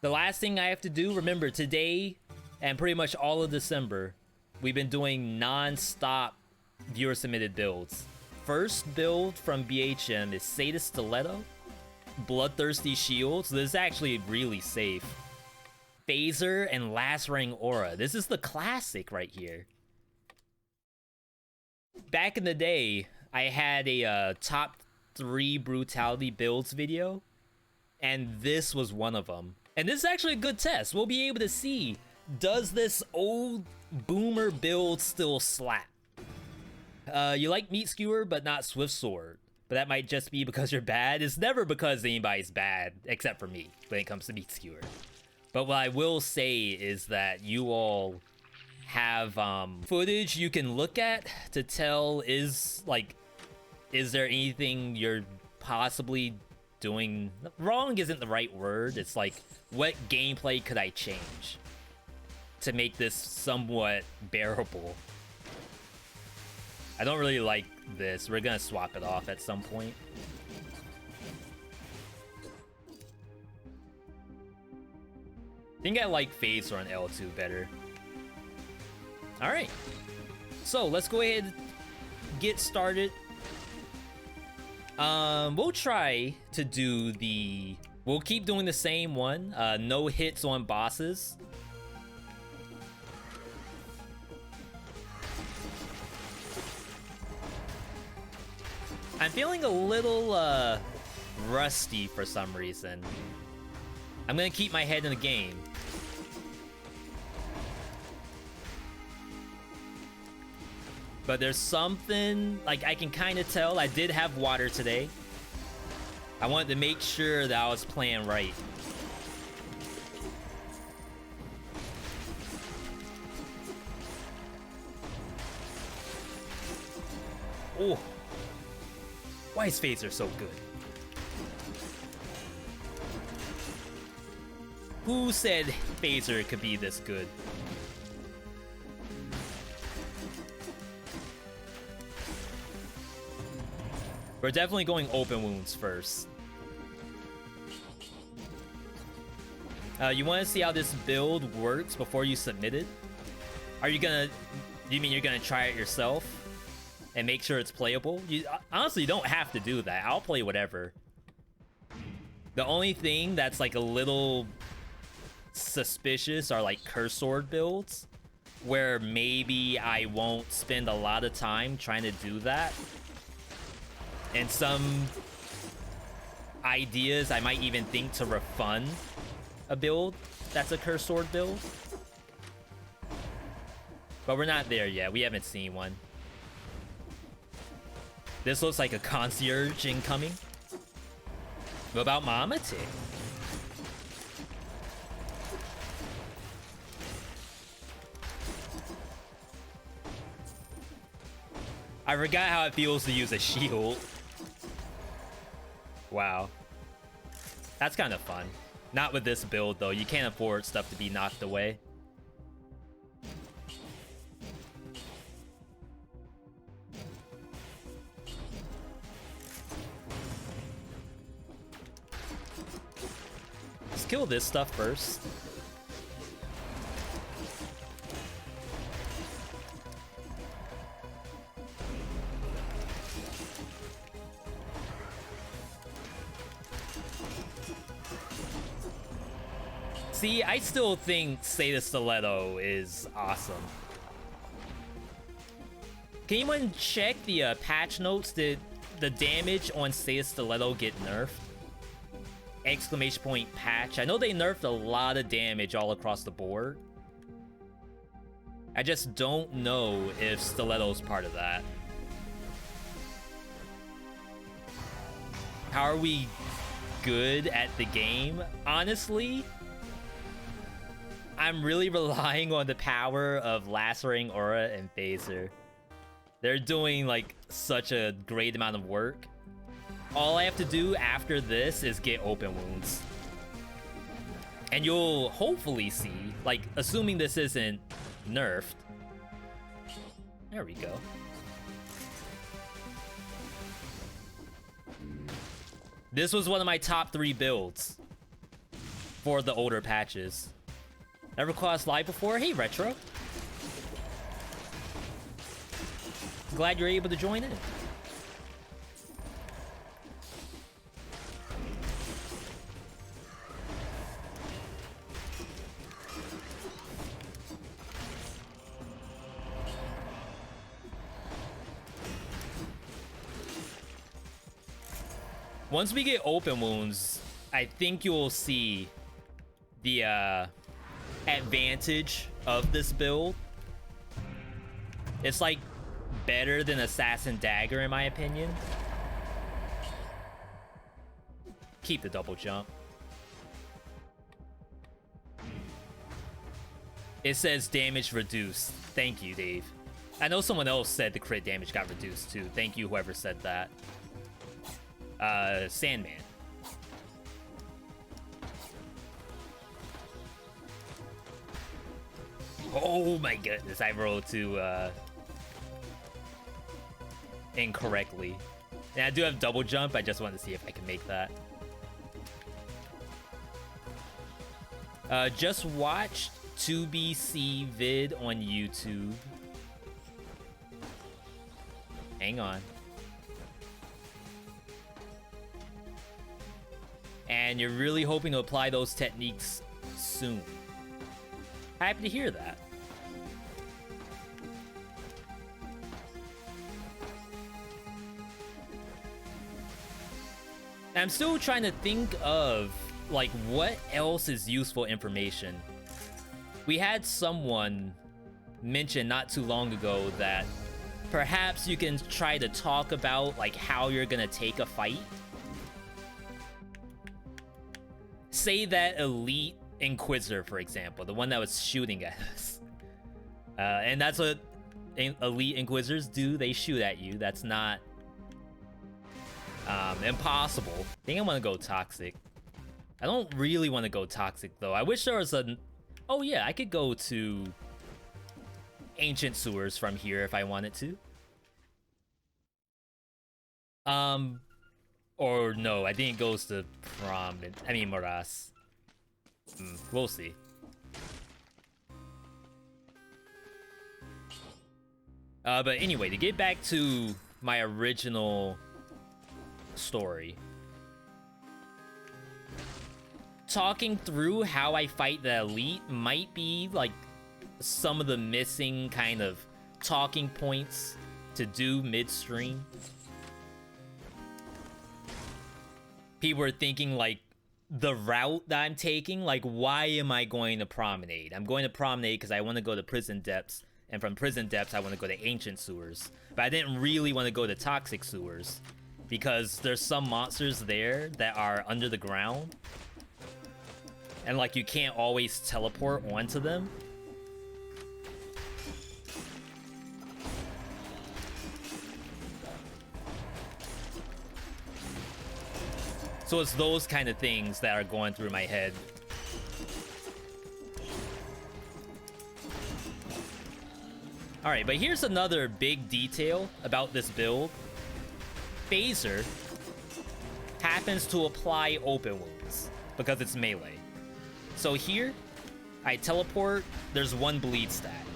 The last thing I have to do, remember, today and pretty much all of December, we've been doing non-stop viewer-submitted builds. First build from BHM is Sadist Stiletto, Bloodthirsty Shields. This is actually really safe. Phaser and Lacerating Aura. This is the classic right here. Back in the day, I had a top 3 Brutality builds video, and this was one of them. And this is actually a good test. We'll be able to see, does this old boomer build still slap? You like Meat Skewer, but not Swift Sword. But that might just be because you're bad. It's never because anybody's bad, except for me, when it comes to Meat Skewer. But what I will say is that you all have footage you can look at to tell is there anything you're possibly doing wrong? Isn't the right word. It's like, what gameplay could I change to make this somewhat bearable? I don't really like this. We're gonna swap it off at some point. I think I like Phaser on L2 better. Alright. So, let's go ahead and get started. We'll try to do the... We'll keep doing the same one. No hits on bosses. I'm feeling a little, rusty for some reason. I'm gonna keep my head in the game. But there's something, like, I can kind of tell. I did have water today. I wanted to make sure that I was playing right. Oh. Why is Phaser so good? Who said Phaser could be this good? We're definitely going open wounds first. You want to see how this build works before you submit it? Are you gonna... Do you mean you're gonna try it yourself? And make sure it's playable? You honestly don't have to do that. I'll play whatever. The only thing that's like a little suspicious are like curse sword builds, where maybe I won't spend a lot of time trying to do that. And some ideas I might even think to refund a build that's a curse sword build. But we're not there yet. We haven't seen one. This looks like a concierge incoming. What about Mamate? I forgot how it feels to use a shield. Wow. That's kind of fun. Not with this build, though. You can't afford stuff to be knocked away. Let's kill this stuff first. See, I still think Sadist Stiletto is awesome. Can anyone check the patch notes? Did the damage on Sadist Stiletto get nerfed? Exclamation point patch. I know they nerfed a lot of damage all across the board. I just don't know if Stiletto's part of that. How are we good at the game? Honestly, I'm really relying on the power of Lacerating Aura and Phaser. They're doing like such a great amount of work. All I have to do after this is get open wounds. And you'll hopefully see, like, assuming this isn't nerfed. There we go. This was one of my top 3 builds. for the older patches. Never caught us live before? Hey, Retro. Glad you're able to join in. Once we get open wounds, I think you'll see the advantage of this build. It's like better than Assassin Dagger in my opinion. Keep the double jump. It says damage reduced. Thank you, Dave. I know someone else said the crit damage got reduced too. Thank you, whoever said that. Sandman. Oh my goodness, I rolled to incorrectly. And I do have double jump, I just wanted to see if I can make that. Just watched 2BC vid on YouTube. Hang on. And you're really hoping to apply those techniques soon. Happy to hear that. I'm still trying to think of, like, what else is useful information. We had someone mention not too long ago that perhaps you can try to talk about, like, how you're gonna take a fight. Say that elite Inquisitor, for example, the one that was shooting at us. And that's what elite Inquisitors do. They shoot at you. That's not impossible. I think I want to go Toxic. I don't really want to go Toxic, though. I wish there was a... Oh, yeah, I could go to Ancient Sewers from here if I wanted to. Or no, I think it goes to Moras. We'll see. But anyway, to get back to my original story. Talking through how I fight the elite might be like some of the missing kind of talking points to do midstream. People are thinking like the route that I'm taking, like why am I going to Promenade? I'm going to Promenade because I want to go to Prison Depths, and from Prison Depths I want to go to Ancient Sewers. But I didn't really want to go to Toxic Sewers because there's some monsters there that are under the ground. And like you can't always teleport onto them. So it's those kind of things that are going through my head. Alright, but here's another big detail about this build. Phaser happens to apply open wounds because it's melee. So here, I teleport, there's one bleed stack.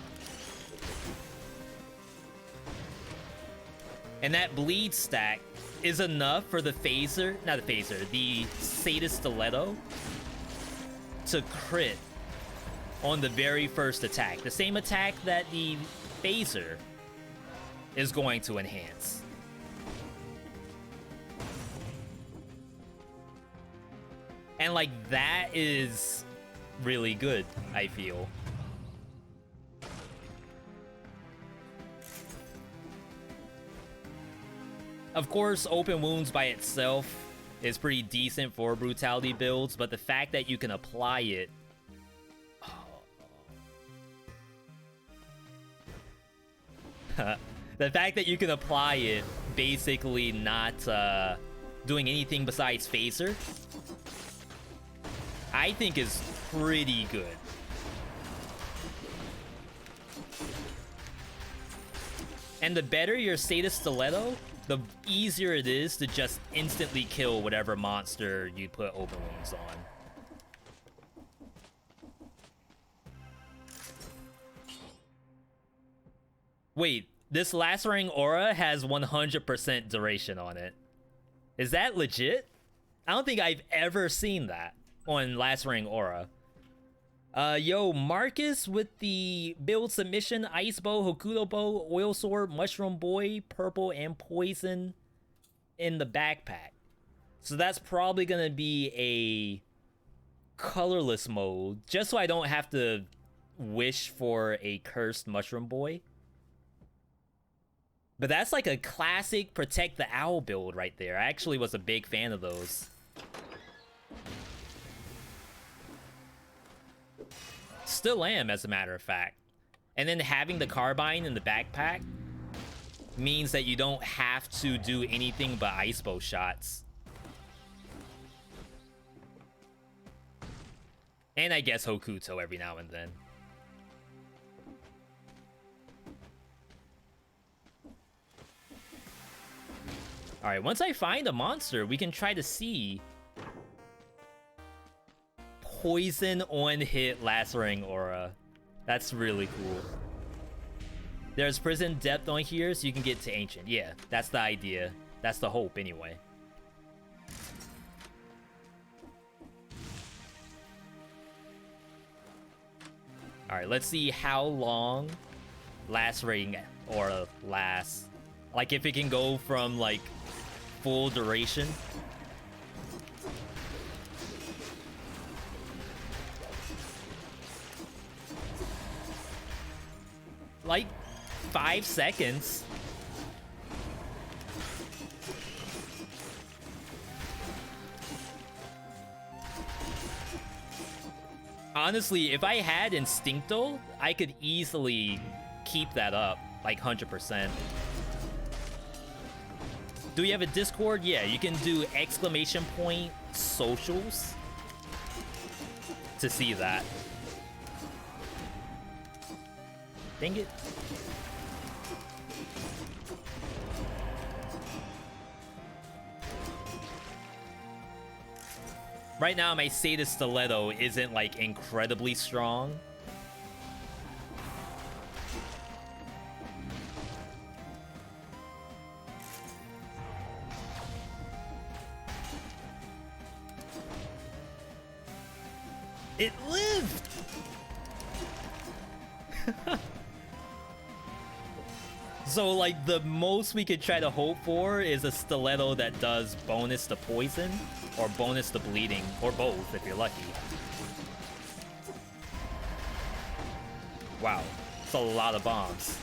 And that bleed stack is enough for the phaser, not the phaser, the Sadist Stiletto to crit on the very first attack. The same attack that the phaser is going to enhance. And like that is really good, I feel. Of course, open wounds by itself is pretty decent for brutality builds, but the fact that you can apply it... the fact that you can apply it basically not doing anything besides phaser, I think is pretty good. And the better your Sadist Stiletto, the easier it is to just instantly kill whatever monster you put open wounds on. Wait, this lacerating aura has 100% duration on it. Is that legit? I don't think I've ever seen that on lacerating aura. Yo, Marcus with the build submission, Ice Bow, Hokuto Bow, Oil Sword, Mushroom Boy, Purple, and Poison in the backpack. So that's probably gonna be a colorless mode, just so I don't have to wish for a cursed Mushroom Boy. But that's like a classic Protect the Owl build right there. I actually was a big fan of those. Still am, as a matter of fact. And then having the carbine in the backpack means that you don't have to do anything but ice bow shots. And I guess Hokuto every now and then. Alright, once I find a monster, we can try to see poison on hit lacerating aura. That's really cool. There's prison depth on here, so you can get to ancient. Yeah, that's the idea. That's the hope, anyway. Alright, let's see how long lacerating aura lasts. Like, if it can go from, like, full duration. Like 5 seconds. Honestly, if I had Instincto, I could easily keep that up, like 100%. Do we have a Discord? Yeah, you can do !! socials to see that. Dang it. Right now, my Sata Stiletto isn't, like, incredibly strong. It lived! So, like, the most we could try to hope for is a stiletto that does bonus to poison or bonus to bleeding, or both if you're lucky. Wow, it's a lot of bombs.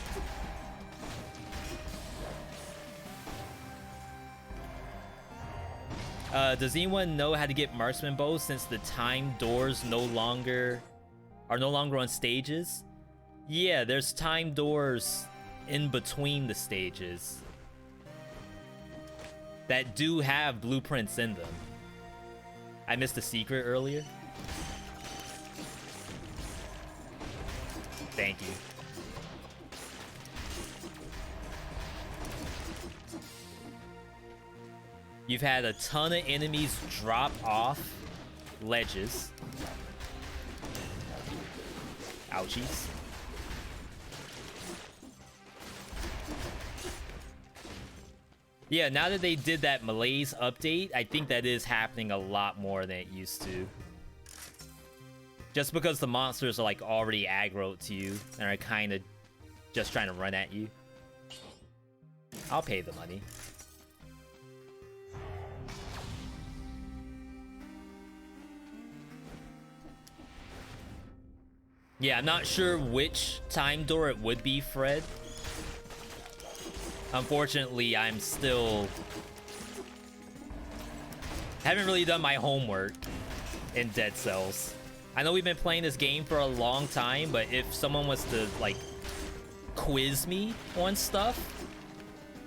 Does anyone know how to get marksman bows since the time doors are no longer on stages? Yeah, there's time doors in between the stages that do have blueprints in them. I missed a secret earlier. Thank you. You've had a ton of enemies drop off ledges. Ouchies. Yeah, now that they did that Malaise update, I think that is happening a lot more than it used to. Just because the monsters are like already aggroed to you and are kind of just trying to run at you. I'll pay the money. Yeah, I'm not sure which time door it would be, Fred. Unfortunately, I'm still... haven't really done my homework in Dead Cells. I know we've been playing this game for a long time, but if someone was to, like, quiz me on stuff,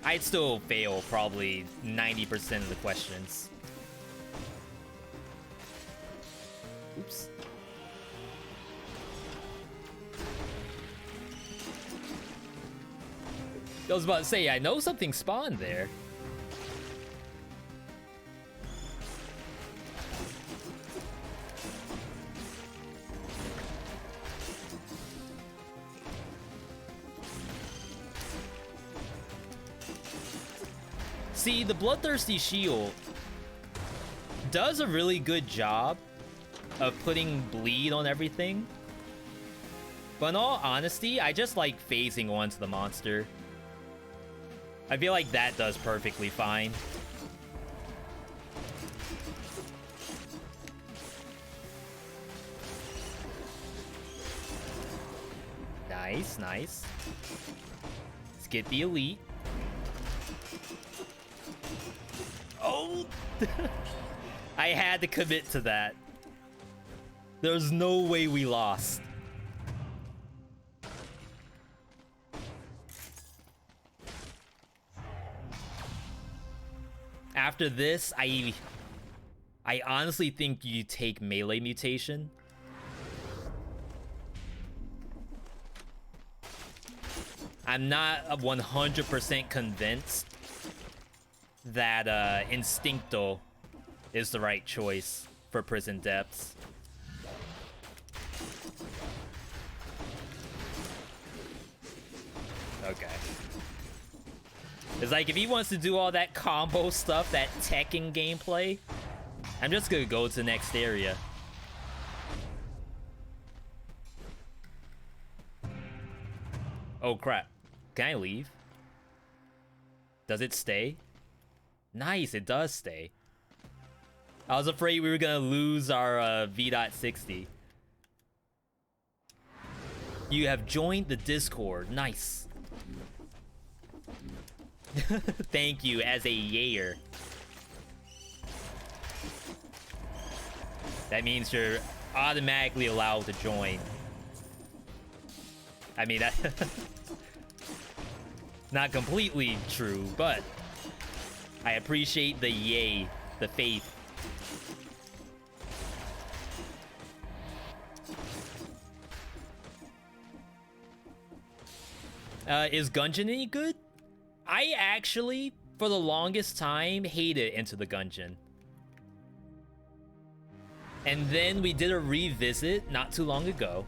I'd still fail probably 90% of the questions. Oops. I was about to say, I know something spawned there. See, the Bloodthirsty Shield does a really good job of putting bleed on everything. But in all honesty, I just like phasing onto the monster. I feel like that does perfectly fine. Nice, nice. Let's get the elite. Oh! I had to commit to that. There's no way we lost. After this, I honestly think you take melee mutation. I'm not 100% convinced that Instincto is the right choice for Prison Depths. Okay. It's like, if he wants to do all that combo stuff, that Tekken gameplay, I'm just gonna go to the next area. Oh crap. Can I leave? Does it stay? Nice, it does stay. I was afraid we were gonna lose our V.60. You have joined the Discord. Nice. Thank you, as a yayer. That means you're automatically allowed to join. I mean, that... Not completely true, but I appreciate the yay, the faith. Is Gungeon any good? I actually, for the longest time, hated Into the Gungeon. And then we did a revisit not too long ago.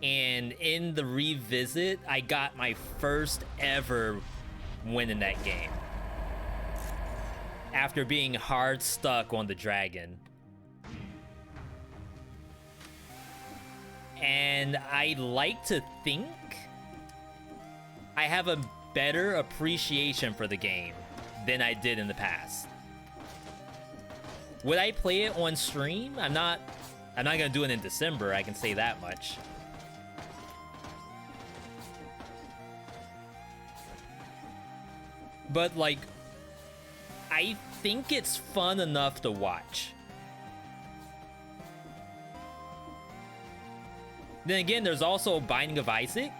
And in the revisit, I got my first ever win in that game. After being hard stuck on the dragon. And I like to think I have a better appreciation for the game than I did in the past. Would I play it on stream? I'm not gonna do it in December, I can say that much. But like, I think it's fun enough to watch. Then again, there's also Binding of Isaac,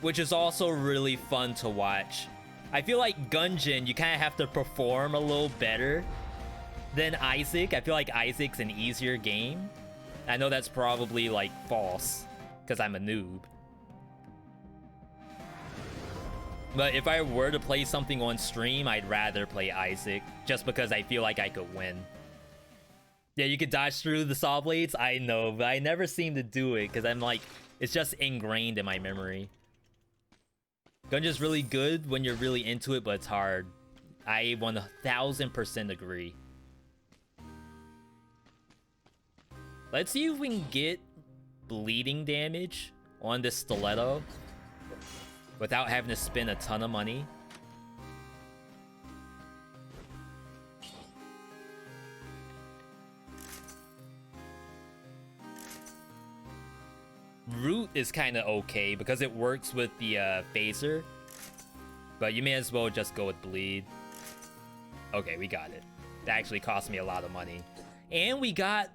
which is also really fun to watch. I feel like Gungeon, you kind of have to perform a little better than Isaac. I feel like Isaac's an easier game. I know that's probably like false, because I'm a noob. But if I were to play something on stream, I'd rather play Isaac, just because I feel like I could win. Yeah, you could dodge through the saw blades, I know, but I never seem to do it, because I'm like, it's just ingrained in my memory. Gungeon's really good when you're really into it, but it's hard. I 1000% agree. Let's see if we can get bleeding damage on this stiletto without having to spend a ton of money. Root is kind of okay because it works with the phaser, but you may as well just go with bleed. Okay, we got it. That actually cost me a lot of money. And we got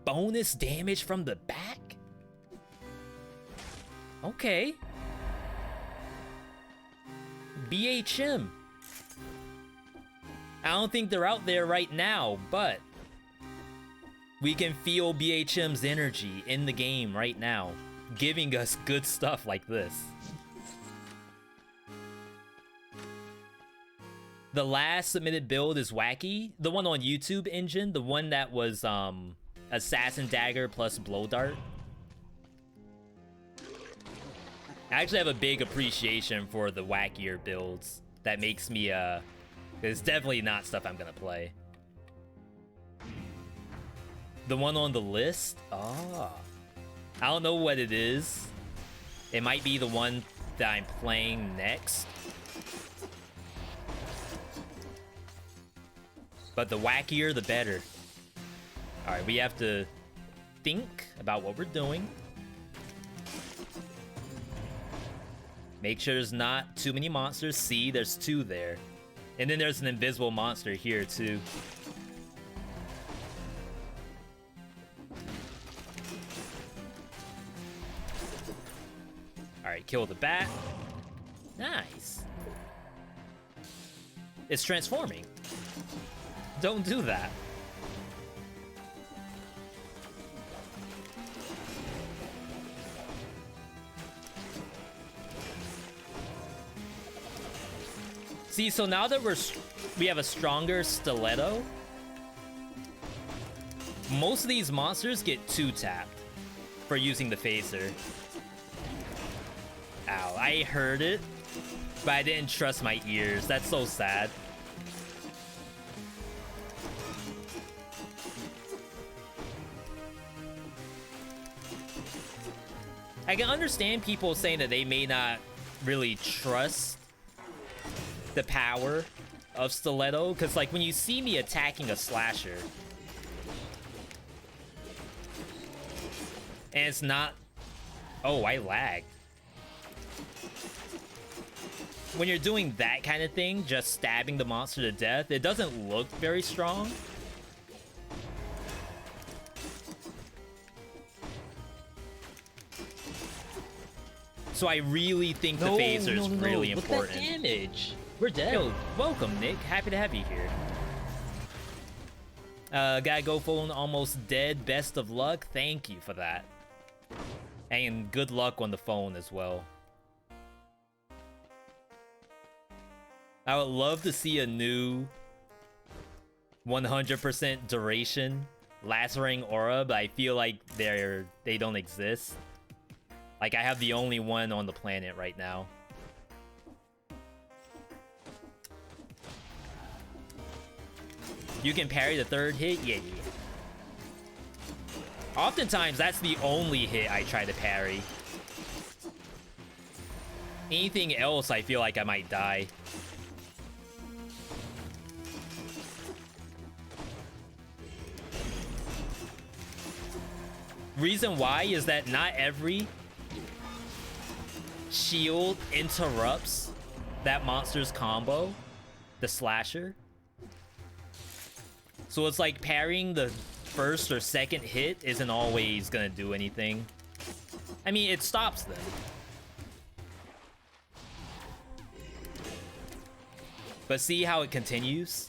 bonus damage from the back? Okay. BHM. I don't think they're out there right now, but we can feel BHM's energy in the game right now, giving us good stuff like this. The last submitted build is wacky. The one on YouTube engine, the one that was Assassin Dagger plus Blow Dart. I actually have a big appreciation for the wackier builds. That makes me, it's definitely not stuff I'm gonna play. The one on the list? Oh. I don't know what it is. It might be the one that I'm playing next. But the wackier, the better. Alright, we have to think about what we're doing. Make sure there's not too many monsters. See, there's 2 there. And then there's an invisible monster here, too. Alright, kill the bat. Nice. It's transforming. Don't do that. See, so now that we have a stronger stiletto, most of these monsters get 2-tapped for using the phaser. Ow, I heard it, but I didn't trust my ears. That's so sad. I can understand people saying that they may not really trust the power of stiletto, because like when you see me attacking a slasher and it's not... Oh, I lagged. When you're doing that kind of thing, just stabbing the monster to death, it doesn't look very strong. So I really think the phaser is really important. Look at that damage. We're dead. Yo, welcome, Nick. Happy to have you here. Gotta go phone almost dead. Best of luck. Thank you for that. And good luck on the phone as well. I would love to see a new 100% duration lacerating aura, but I feel like they don't exist. Like, I have the only one on the planet right now. You can parry the 3rd hit? Yeah. Oftentimes, that's the only hit I try to parry. Anything else, I feel like I might die. Reason why is that not every shield interrupts that monster's combo, the slasher. So it's like parrying the 1st or 2nd hit isn't always gonna do anything. I mean, it stops them. But see how it continues?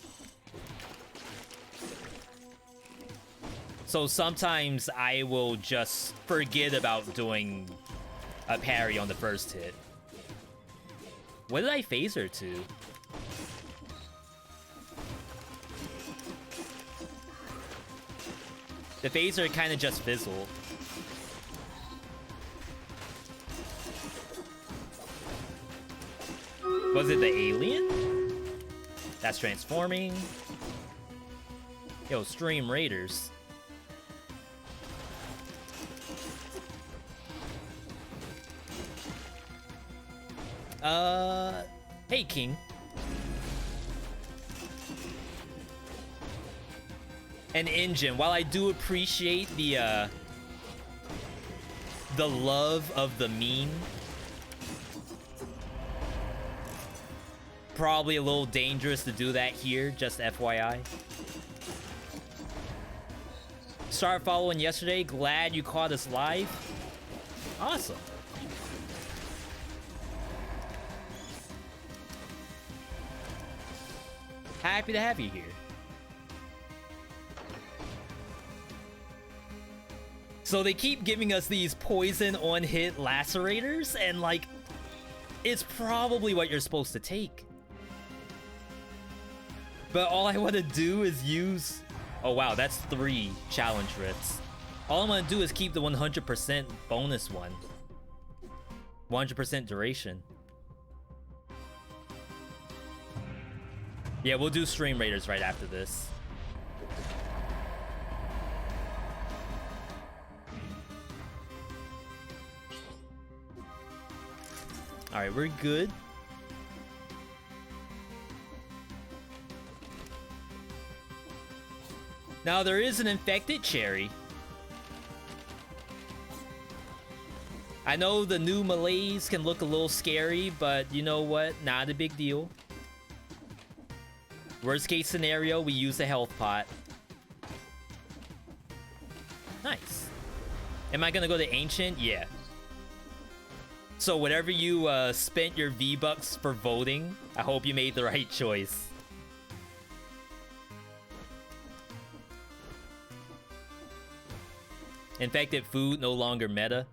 So sometimes I will just forget about doing a parry on the 1st hit. What did I phaser to? The phaser kind of just fizzled. Was it the alien? That's transforming. Yo, Stream Raiders. Hey, King. An engine. While I do appreciate the love of the meme, probably a little dangerous to do that here, just FYI. Start following yesterday. Glad you caught us live. Awesome. Happy to have you here. So they keep giving us these poison on hit lacerators, and like, it's probably what you're supposed to take. But all I want to do is use... Oh wow, that's 3 challenge rifts. All I'm gonna do is keep the 100% bonus one. 100% duration. Yeah, we'll do Stream Raiders right after this. Alright, we're good. Now there is an infected cherry. I know the new Malaise can look a little scary, but you know what? Not a big deal. Worst case scenario, we use a health pot. Nice. Am I gonna go to Ancient? Yeah. So whatever you spent your V-Bucks for voting, I hope you made the right choice. Infected food, no longer meta.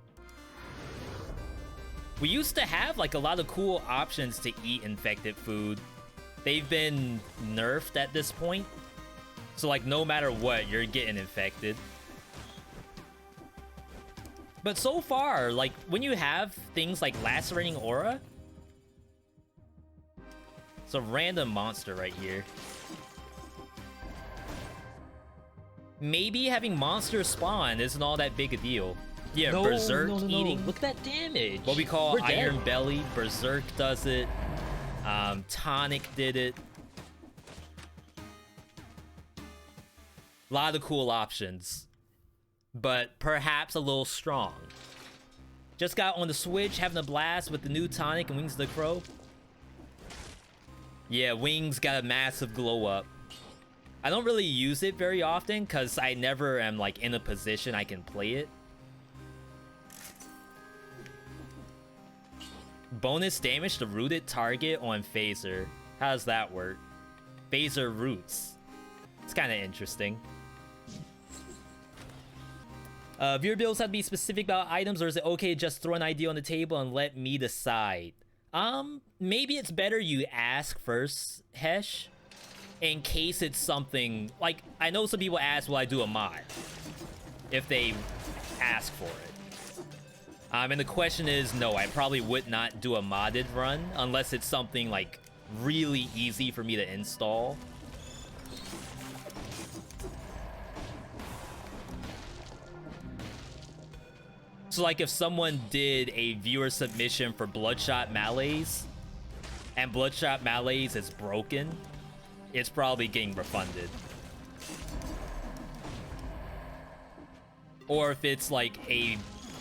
We used to have like a lot of cool options to eat infected food. They've been nerfed at this point. So like no matter what, you're getting infected. But so far, like when you have things like lacerating aura, it's a random monster right here. Maybe having monsters spawn isn't all that big a deal. Yeah, no, Berserk no. eating. Look at that damage. What we call We're Iron dead. Belly. Berserk does it. Tonic did it. A lot of cool options. But perhaps a little strong. Just got on the Switch, having a blast with the new Tonic and Wings of the Crow. Yeah, Wings got a massive glow up. I don't really use it very often because I never am like in a position I can play it. Bonus damage to rooted target on Phaser. How does that work? Phaser roots. It's kind of interesting. Viewer builds have to be specific about items, or is it okay to just throw an idea on the table and let me decide? Maybe it's better you ask first, Hesh, in case it's something like, I know some people ask, will I do a mod? If they ask for it. And the question is, no, I probably would not do a modded run unless it's something like really easy for me to install. So like if someone did a viewer submission for Bloodshot Malaise and Bloodshot Malaise is broken, it's probably getting refunded. Or if it's like a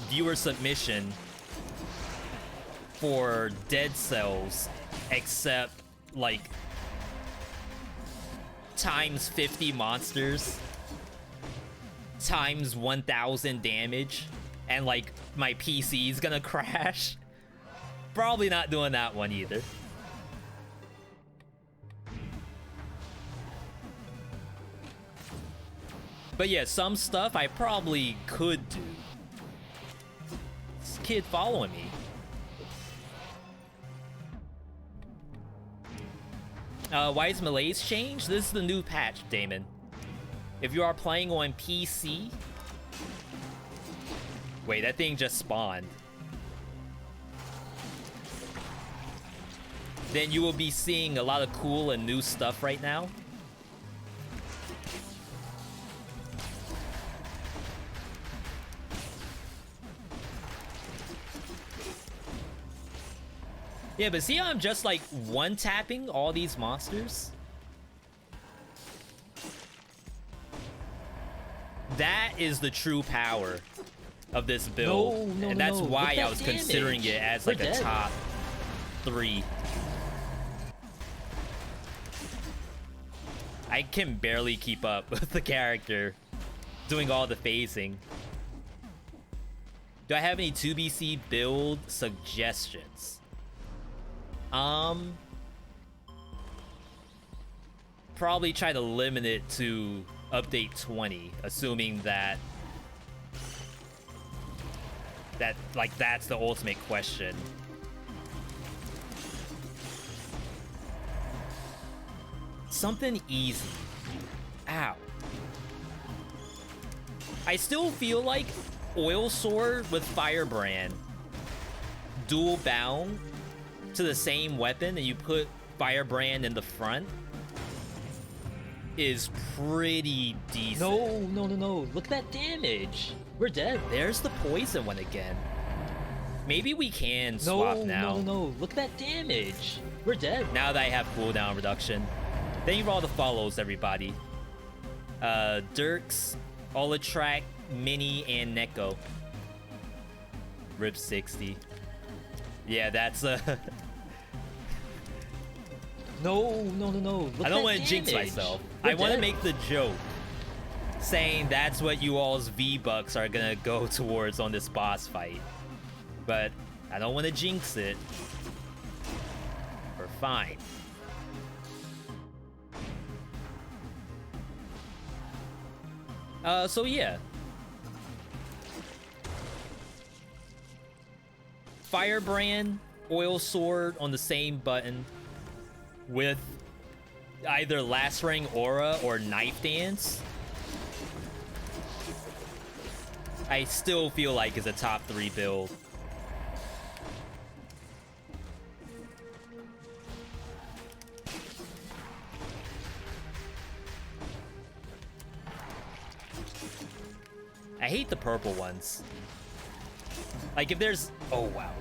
viewer submission for Dead Cells, except like times 50 monsters, times 1000 damage, and like my PC is gonna crash. Probably not doing that one either. But yeah, some stuff I probably could do. This kid following me. Why is Malaise changed? This is the new patch, Damon. If you are playing on PC... Wait, that thing just spawned. Then you will be seeing a lot of cool and new stuff right now. Yeah, but see how I'm just like one-tapping all these monsters? That is the true power of this build. And that's why I was considering it as like a top 3. I can barely keep up with the character doing all the phasing. Do I have any 2BC build suggestions? Probably try to limit it to update 20, assuming that that's the ultimate question. Something easy. Ow. I still feel like Oil Sword with Firebrand dual bound to the same weapon and you put Firebrand in the front is pretty decent. No. Look at that damage. We're dead. There's the poison one again. Maybe we can swap now. No. Look at that damage. We're dead. Now that I have cooldown reduction. Thank you for all the follows, everybody. Dirks, Olatrack, Mini, and Neko. Rip 60. Yeah, that's No. Look, I don't want to jinx myself. I want to make the joke saying that's what you all's V-Bucks are gonna go towards on this boss fight. But I don't want to jinx it. We're fine. So yeah. Firebrand, Oil Sword on the same button with either Lacerating Aura or Knife Dance. I still feel like it's a top 3 build. I hate the purple ones. Like if there's... Oh, wow.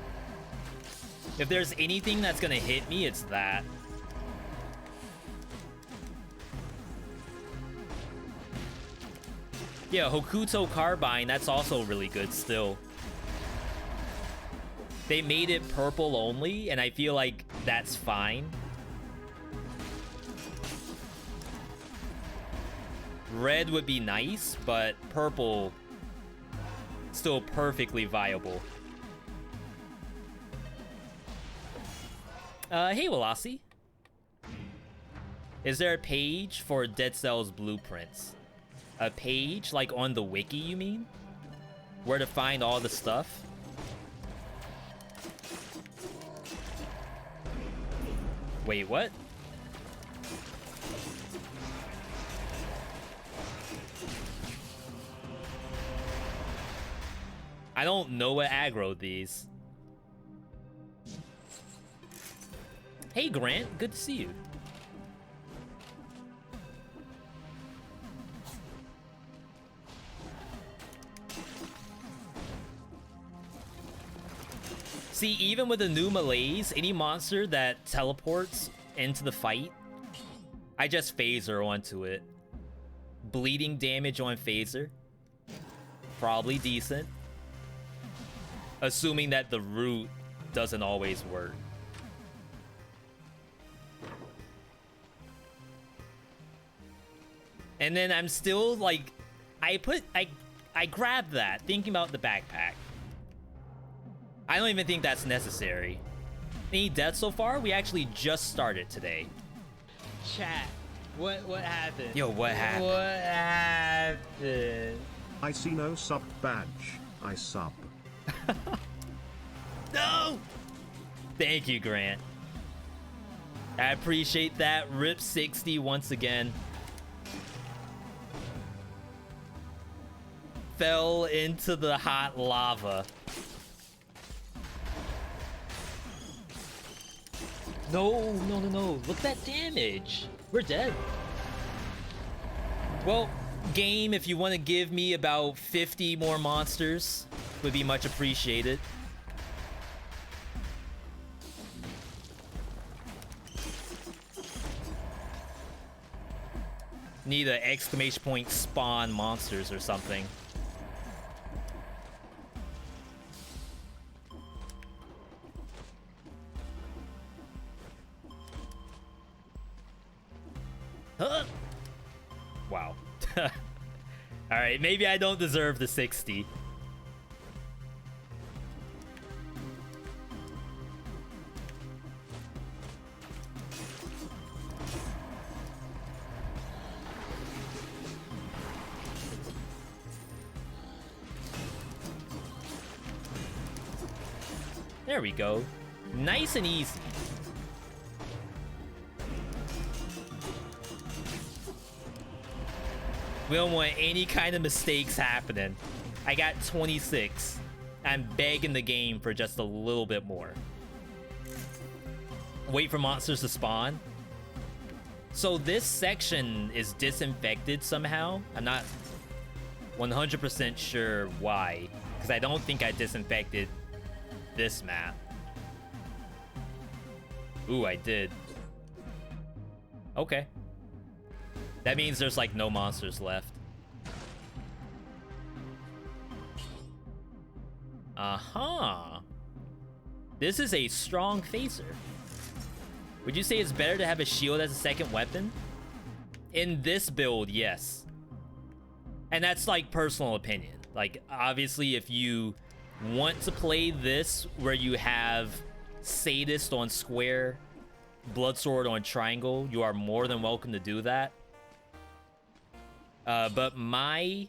If there's anything that's gonna hit me, it's that. Yeah, Hokuto Carbine, that's also really good still. They made it purple only, and I feel like that's fine. Red would be nice, but purple still perfectly viable. Hey, Welasi. Is there a page for Dead Cells blueprints? A page, like on the wiki, you mean? Where to find all the stuff? Wait, what? I don't know what aggroed these. Hey, Grant, good to see you. See, even with the new Malaise, any monster that teleports into the fight, I just phaser onto it. Bleeding damage on phaser. Probably decent. Assuming that the root doesn't always work. And then I'm still like, I grabbed that thinking about the backpack. I don't even think that's necessary. Any deaths so far? We actually just started today. Chat, what happened? Yo, what happened? What happened? I see no sub badge. I sub. No! Thank you, Grant. I appreciate that. Rip 60 once again. Fell into the hot lava. No. Look at that damage. We're dead. Well, game, if you want to give me about 50 more monsters, would be much appreciated. Need an exclamation point spawn monsters or something. Huh? Wow. Alright, maybe I don't deserve the 60. There we go. Nice and easy. We don't want any kind of mistakes happening. I got 26. I'm begging the game for just a little bit more. Wait for monsters to spawn. So this section is disinfected somehow. I'm not 100% sure why, because I don't think I disinfected this map. Ooh, I did. Okay. That means there's like no monsters left. Uh-huh. This is a strong phaser. Would you say it's better to have a shield as a second weapon? In this build, yes. And that's like personal opinion. Like, obviously, if you want to play this where you have Sadist on square, Bloodsword on triangle, you are more than welcome to do that. But my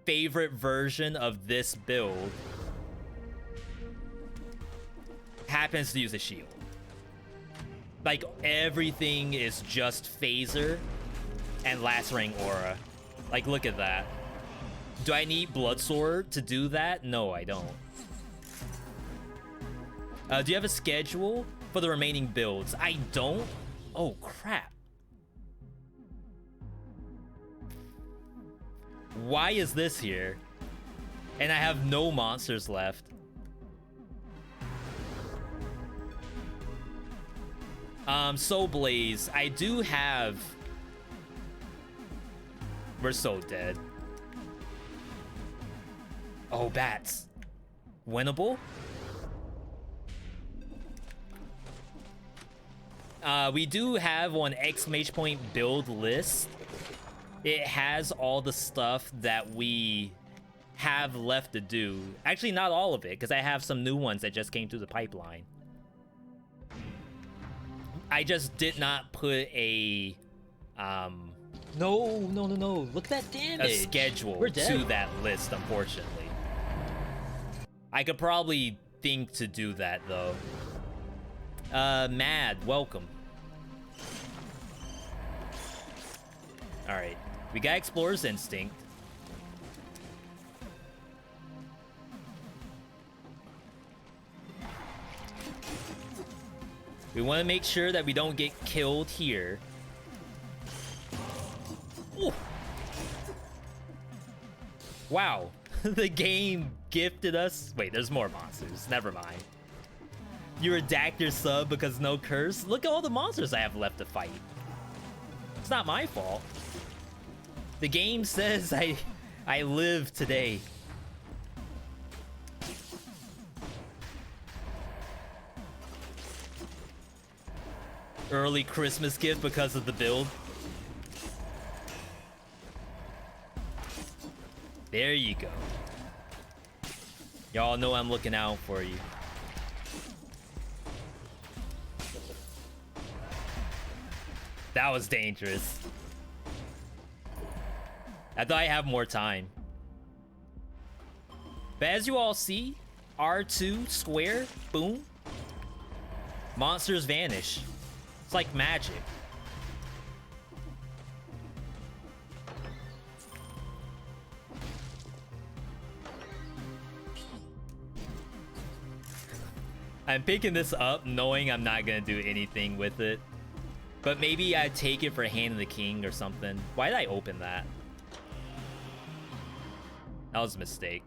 favorite version of this build happens to use a shield. Like, everything is just phaser and lacerating aura. Like, look at that. Do I need Bloodsword to do that? No, I don't. Do you have a schedule for the remaining builds? I don't. Oh, crap. Why is this here? And I have no monsters left. So Blaze, I do have... We're so dead. Oh, bats. Winnable? We do have on exclamation point build list. It has all the stuff that we have left to do. Actually, not all of it, because I have some new ones that just came through the pipeline. I just did not put a No. Look at that damage. a schedule to that list, unfortunately. I could probably think to do that though. Mad, welcome. All right, we got Explorer's Instinct. We want to make sure that we don't get killed here. Ooh. Wow, the game gifted us. Wait, there's more monsters. Never mind. You redact your sub because no curse? Look at all the monsters I have left to fight. It's not my fault. The game says I live today. Early Christmas gift because of the build. There you go. Y'all know I'm looking out for you. That was dangerous. I thought I have more time. But as you all see, R2 square, boom. Monsters vanish. It's like magic. I'm picking this up knowing I'm not gonna do anything with it. But maybe I take it for Hand of the King or something. Why did I open that? That was a mistake.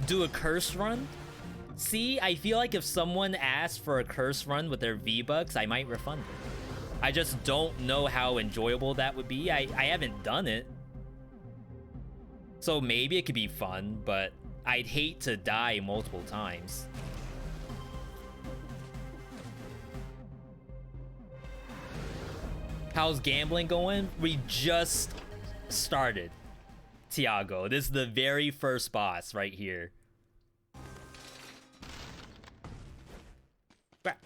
Do a curse run? See, I feel like if someone asked for a curse run with their V-Bucks, I might refund it. I just don't know how enjoyable that would be. I haven't done it. So maybe it could be fun, but I'd hate to die multiple times. How's gambling going? We just started, Tiago. This is the very first boss right here. Crap.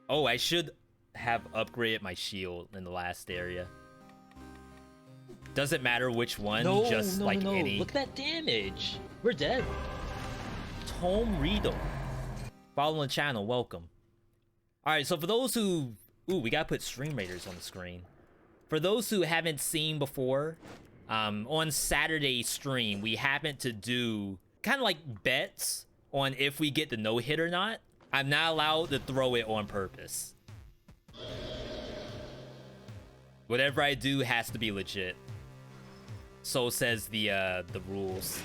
Oh, I should have upgraded my shield in the last area. Doesn't matter which one, just like any. Look at that damage. We're dead. Tom Riedel. Follow the channel, welcome. All right, so for those who... Ooh, we gotta put Stream Raiders on the screen. For those who haven't seen before, on Saturday stream, we happened to do kind of like bets on if we get the no-hit or not. I'm not allowed to throw it on purpose. Whatever I do has to be legit. So says the rules.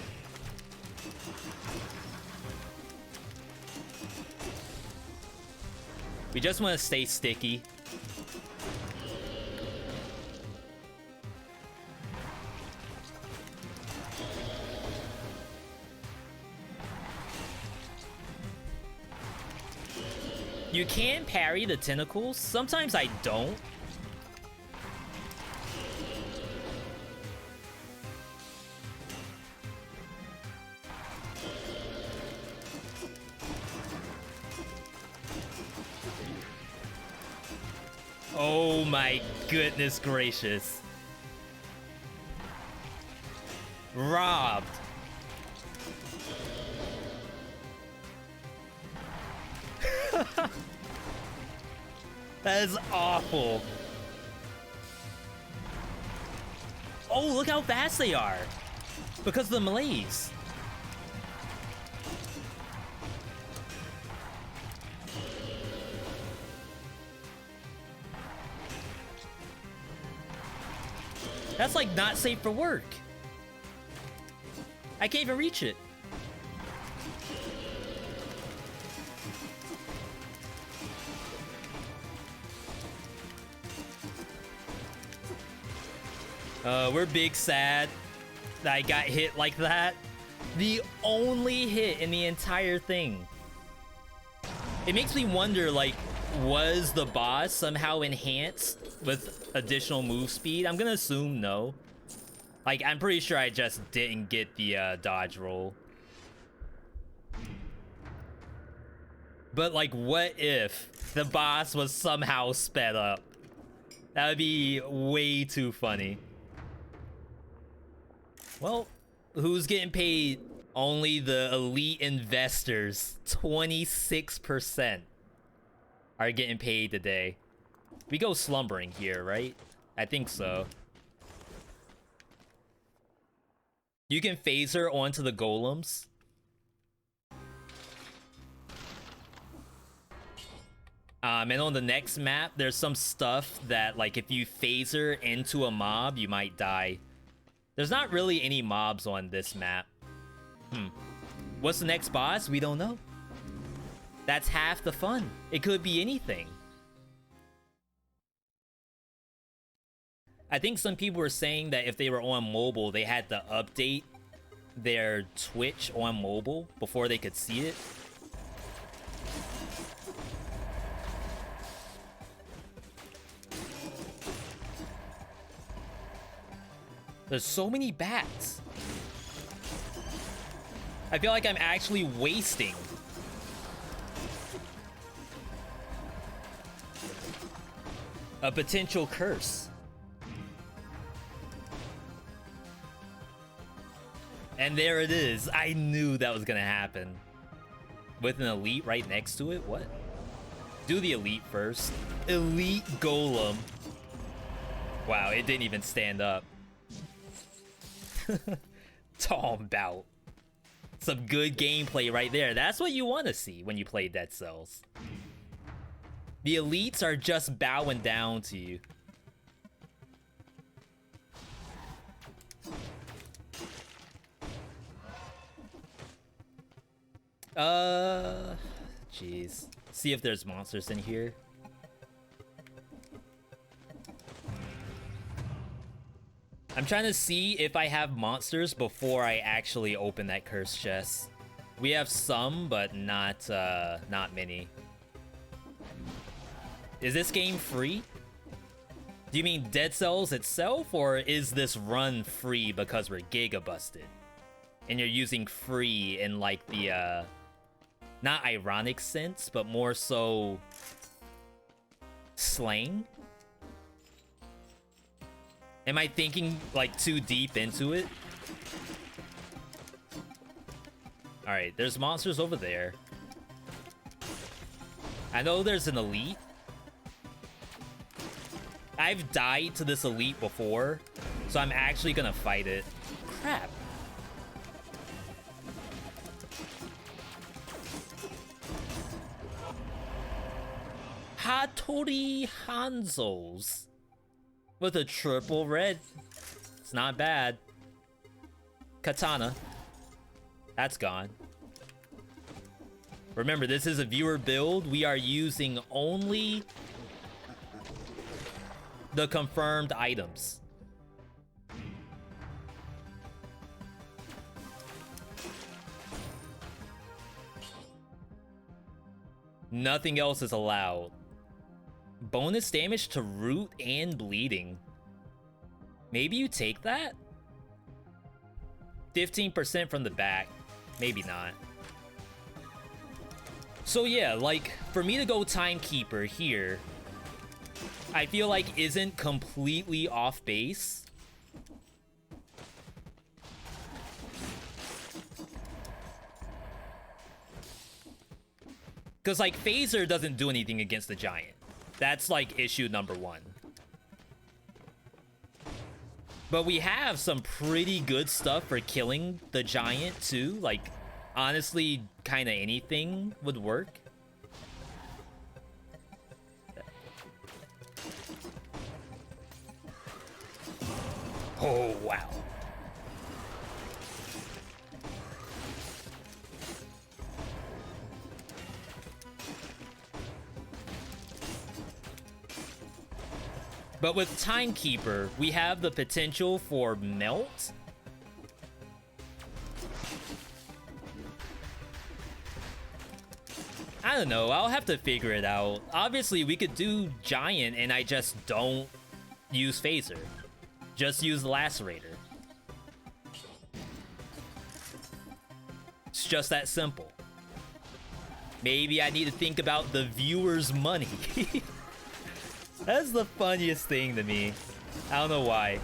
We just want to stay sticky. You can parry the tentacles. Sometimes I don't. Oh my goodness gracious. Robbed. That is awful. Oh, look how fast they are. Because of the Malaise. That's like not safe for work. I can't even reach it. We're big sad that I got hit like that. The only hit in the entire thing. It makes me wonder, like, was the boss somehow enhanced with additional move speed? I'm gonna assume no. Like, I'm pretty sure I just didn't get the dodge roll. But, like, what if the boss was somehow sped up? That would be way too funny. Well, who's getting paid? Only the elite investors. 26% are getting paid today. We go slumbering here, right? I think so. You can phaser onto the golems. And on the next map, there's some stuff that, like, if you phaser into a mob, you might die. There's not really any mobs on this map. What's the next boss? We don't know. That's half the fun. It could be anything. I think some people were saying that if they were on mobile, they had to update their Twitch on mobile before they could see it. There's so many bats. I feel like I'm actually wasting. A potential curse. And there it is. I knew that was gonna happen. With an elite right next to it? What? Do the elite first. Elite golem. Wow, it didn't even stand up. Talking about some good gameplay right there. That's what you want to see when you play Dead Cells. The elites are just bowing down to you. Jeez. See if there's monsters in here. I'm trying to see if I have monsters before I actually open that cursed chest. We have some, but not many. Is this game free? Do you mean Dead Cells itself, or is this run free because we're giga busted? And you're using free in like the not ironic sense, but more so slang? Am I thinking like too deep into it? Alright, there's monsters over there. I know there's an elite. I've died to this elite before, so I'm actually gonna fight it. Crap. Hattori Hanzos with a triple red. It's not bad. Katana. That's gone. Remember, this is a viewer build. We are using only the confirmed items. Nothing else is allowed. Bonus damage to root and bleeding. Maybe you take that? 15% from the back. Maybe not. So yeah, like, for me to go Timekeeper here, I feel like isn't completely off base. Because, like, Phaser doesn't do anything against the Giant. That's, like, issue number 1. But we have some pretty good stuff for killing the Giant, too. Like, honestly, kind of anything would work. Oh, wow. But with Timekeeper, we have the potential for melt. I don't know, I'll have to figure it out. Obviously, we could do Giant and I just don't use Phaser. Just use Lacerator. It's just that simple. Maybe I need to think about the viewer's money. That's the funniest thing to me. I don't know why.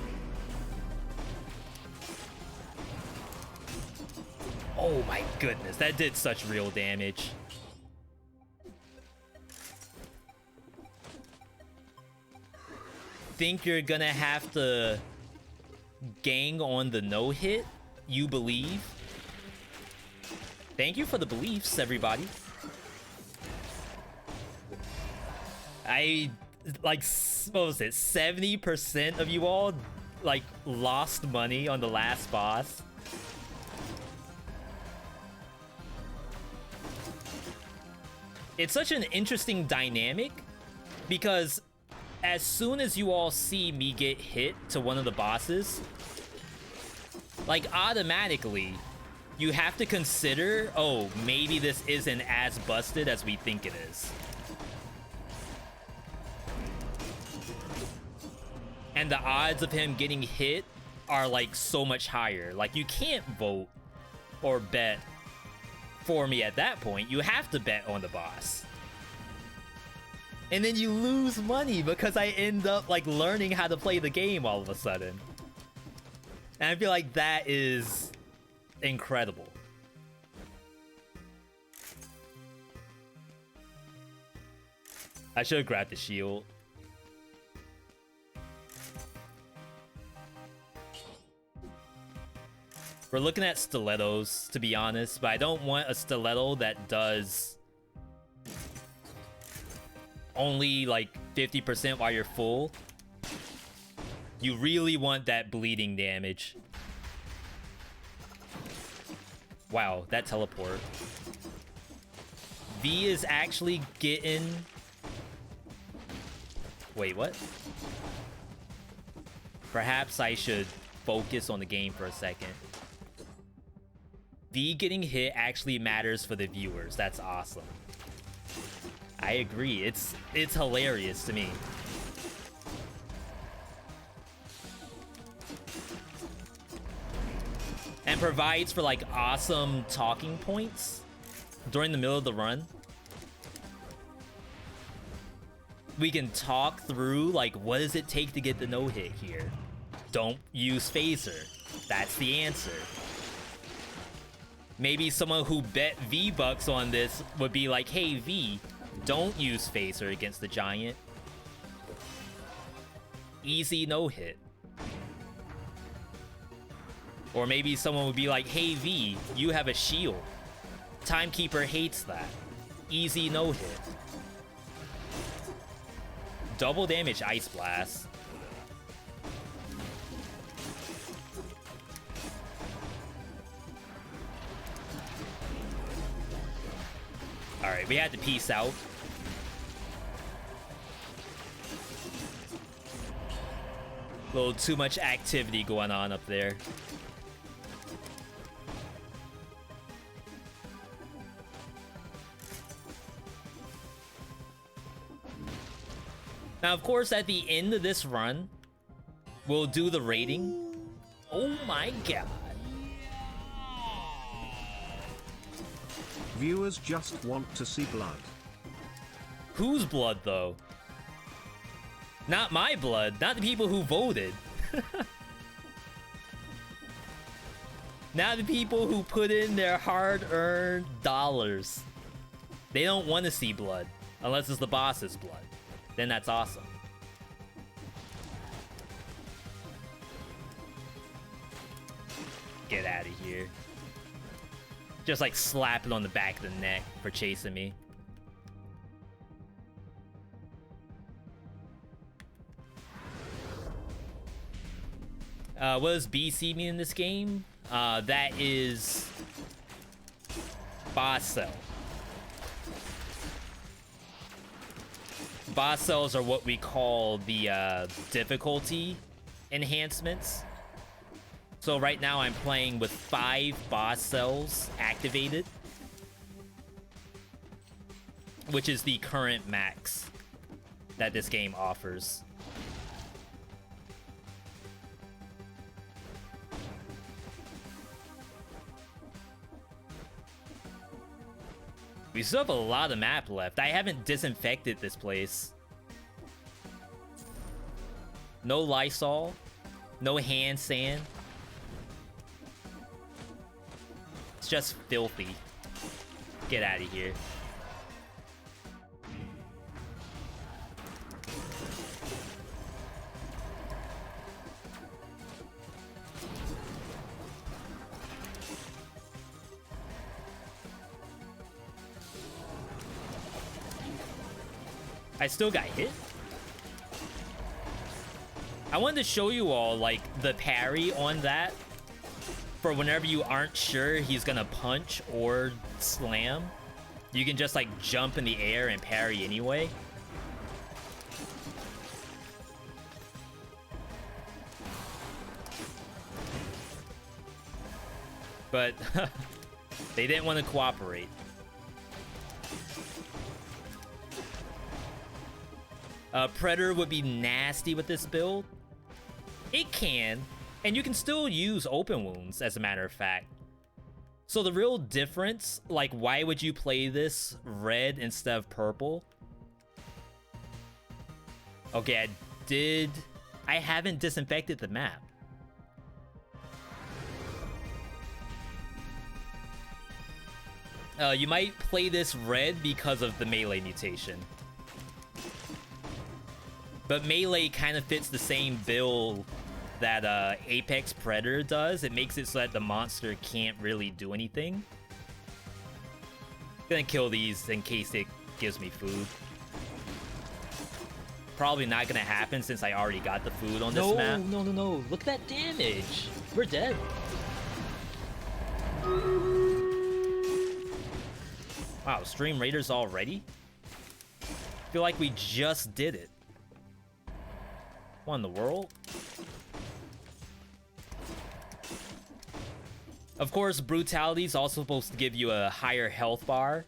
Oh my goodness, that did such real damage. Think you're gonna have to gang on the no-hit? You believe? Thank you for the beliefs, everybody. Like, what was it? 70% of you all, like, lost money on the last boss. It's such an interesting dynamic because as soon as you all see me get hit to one of the bosses, like, automatically, you have to consider, oh, maybe this isn't as busted as we think it is. And the odds of him getting hit are, like, so much higher. Like, you can't vote or bet for me at that point. You have to bet on the boss. And then you lose money because I end up, like, learning how to play the game all of a sudden. And I feel like that is incredible. I should have grabbed the shield. We're looking at stilettos, to be honest, but I don't want a stiletto that does only like 50% while you're full. You really want that bleeding damage. Wow, that teleport. V is actually getting... Wait, what? Perhaps I should focus on the game for a second. V getting hit actually matters for the viewers. That's awesome. I agree. It's hilarious to me. And provides for like awesome talking points during the middle of the run. We can talk through like, what does it take to get the no-hit here? Don't use phaser. That's the answer. Maybe someone who bet V-Bucks on this would be like, hey V, Don't use Phaser against the giant. Easy no hit. Or maybe someone would be like, hey V, you have a shield. Timekeeper hates that. Easy no hit. Double damage Ice Blast. Alright, we had to peace out. A little too much activity going on up there. Now, of course, at the end of this run, we'll do the rating. Oh my god. Viewers just want to see blood. Whose blood, though? Not my blood, not the people who voted. Not the people who put in their hard-earned dollars. They don't want to see blood, unless it's the boss's blood. Then that's awesome. Get out of here. Just like slap it on the back of the neck for chasing me. What does BC mean in this game? That is boss cell. Boss cells are what we call the difficulty enhancements. So right now I'm playing with 5 boss cells activated, which is the current max that this game offers. We still have a lot of map left. I haven't disinfected this place. No Lysol. No hand sand. It's just filthy. Get out of here. I still got hit. I wanted to show you all, like, the parry on that for whenever you aren't sure he's gonna punch or slam. You can just, like, jump in the air and parry anyway. But they didn't want to cooperate. Predator would be nasty with this build. It can, and you can still use open wounds, as a matter of fact. So the real difference, like, why would you play this red instead of purple? Okay, I haven't disinfected the map. You might play this red because of the melee mutation. But melee kind of fits the same build that Apex Predator does. It makes it so that the monster can't really do anything. Gonna kill these in case it gives me food. Probably not gonna happen since I already got the food on this map. No. Look at that damage. We're dead. Wow, Stream Raiders already? I feel like we just did it. What in the world? Of course, Brutality is also supposed to give you a higher health bar.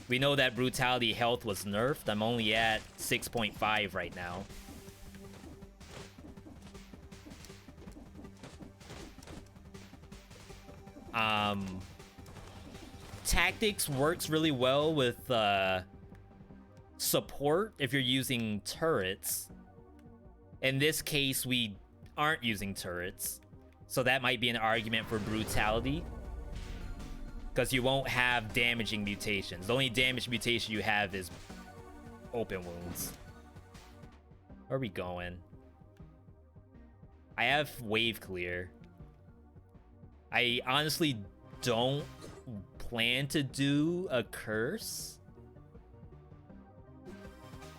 We know that Brutality health was nerfed. I'm only at 6.5 right now. Tactics works really well with support if you're using turrets. In this case, we aren't using turrets, so that might be an argument for Brutality, because you won't have damaging mutations. The only damage mutation you have is open wounds. Where are we going? I have wave clear. I honestly don't plan to do a curse.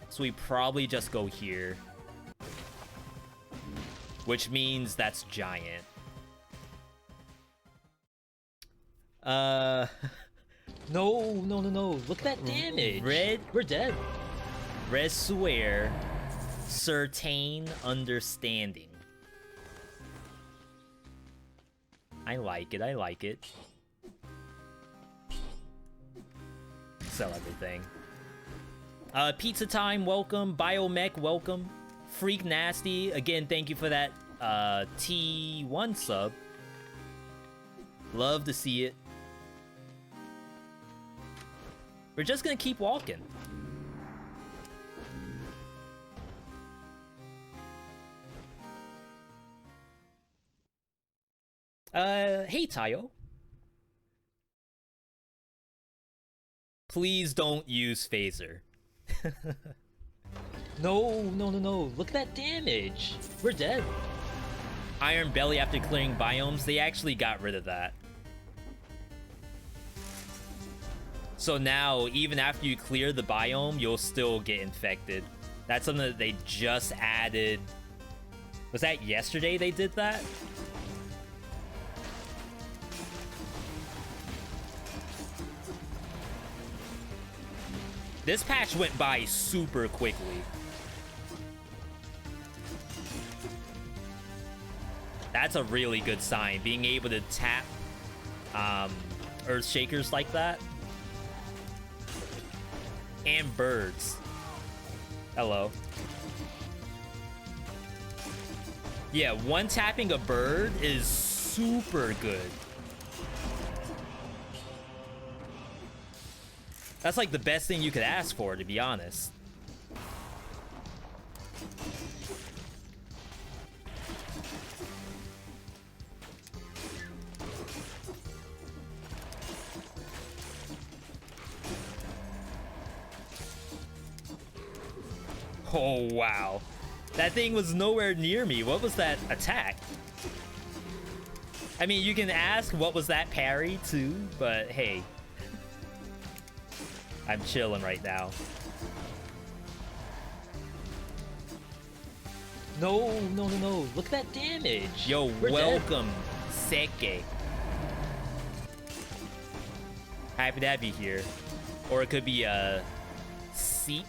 So we probably just go here. Which means that's giant. No. Look at that damage. Red. We're dead. Resuer. Certain understanding. I like it. I like it. Sell everything. Pizza Time, welcome. Biomech, welcome. Freak Nasty, again, thank you for that T1 sub. Love to see it. We're just gonna keep walking. Hey Tayo. Please don't use phaser. No. Look at that damage. We're dead. Iron Belly after clearing biomes, they actually got rid of that. So now, even after you clear the biome, you'll still get infected. That's something that they just added. Was that yesterday they did that? This patch went by super quickly. That's a really good sign, being able to tap Earth Shakers like that. And birds. Hello. Yeah, one tapping a bird is super good. That's like the best thing you could ask for, to be honest. Oh, wow. That thing was nowhere near me. What was that attack? I mean, you can ask what was that parry too, but hey. I'm chilling right now. No. Look at that damage. Yo, We're welcome, Seke. Happy to have you here. Or it could be a Seek.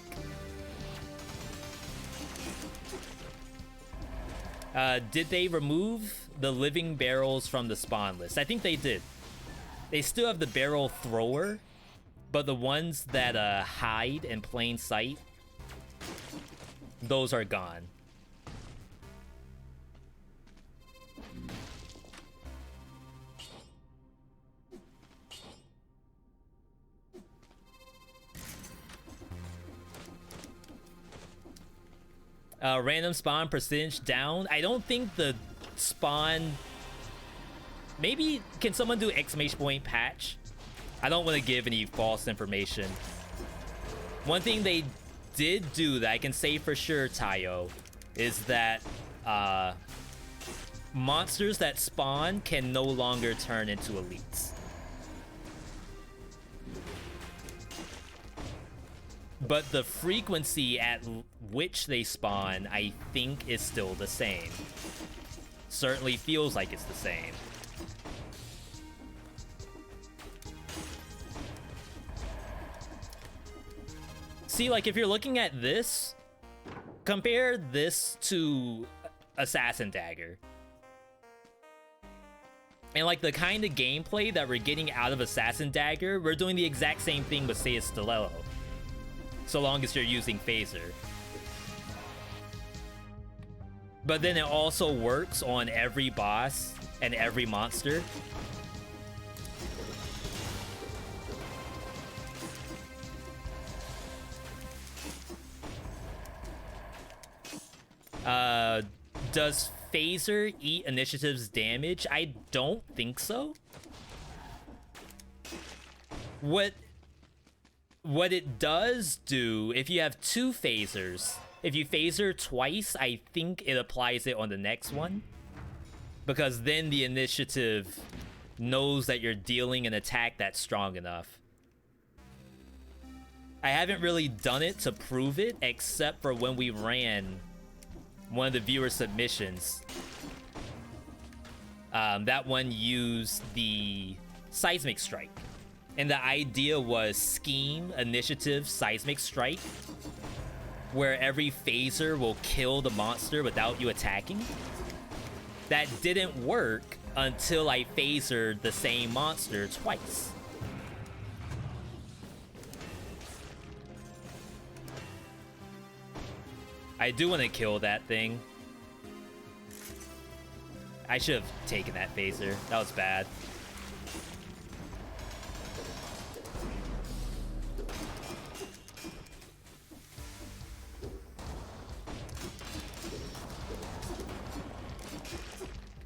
Did they remove the living barrels from the spawn list? I think they did. They still have the barrel thrower, but the ones that hide in plain sight, those are gone. Random spawn percentage down. I don't think the spawn... Maybe, can someone do exclamation point patch? I don't want to give any false information. One thing they did do that I can say for sure, Tayo, is that monsters that spawn can no longer turn into elites. But the frequency at which they spawn, I think, is still the same. Certainly feels like it's the same. See, like, if you're looking at this, compare this to Assassin Dagger. And, like, the kind of gameplay that we're getting out of Assassin Dagger, we're doing the exact same thing with, say, a Stiletto. So long as you're using phaser. But then it also works on every boss and every monster. Does phaser eat initiative's damage? I don't think so. What what it does do, if you have 2 phasers, if you phaser twice, I think it applies it on the next one. Because then the initiative knows that you're dealing an attack that's strong enough. I haven't really done it to prove it, except for when we ran one of the viewer submissions. That one used the seismic strike. And the idea was scheme, initiative, seismic strike, where every phaser will kill the monster without you attacking. That didn't work until I phasered the same monster twice. I do want to kill that thing. I should have taken that phaser. That was bad.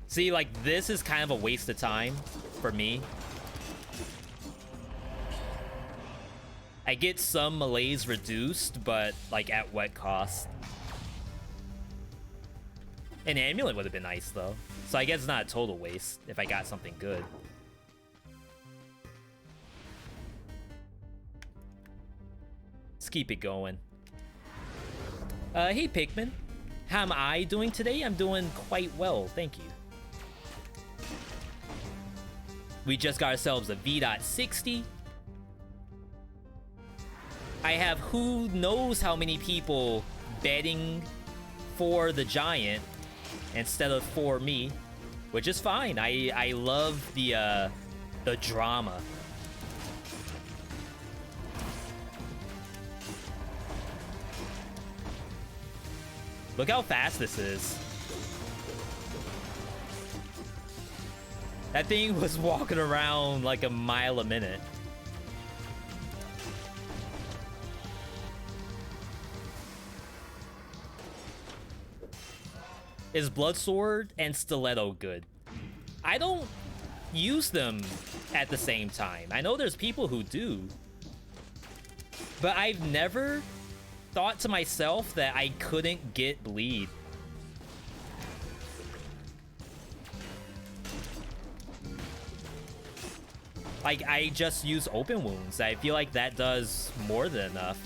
See, like, this is kind of a waste of time for me. I get some Malaise reduced, but, like, at what cost? An amulet would have been nice, though. So I guess it's not a total waste if I got something good. Let's keep it going. Hey, Pikmin. How am I doing today? I'm doing quite well, thank you. We just got ourselves a V.60. I have who knows how many people betting for the giant instead of for me, which is fine. I love the drama. Look how fast this is. That thing was walking around like a mile a minute. Is Bloodsword and Stiletto good? I don't use them at the same time. I know there's people who do. But I've never thought to myself that I couldn't get bleed. Like, I just use open wounds. I feel like that does more than enough.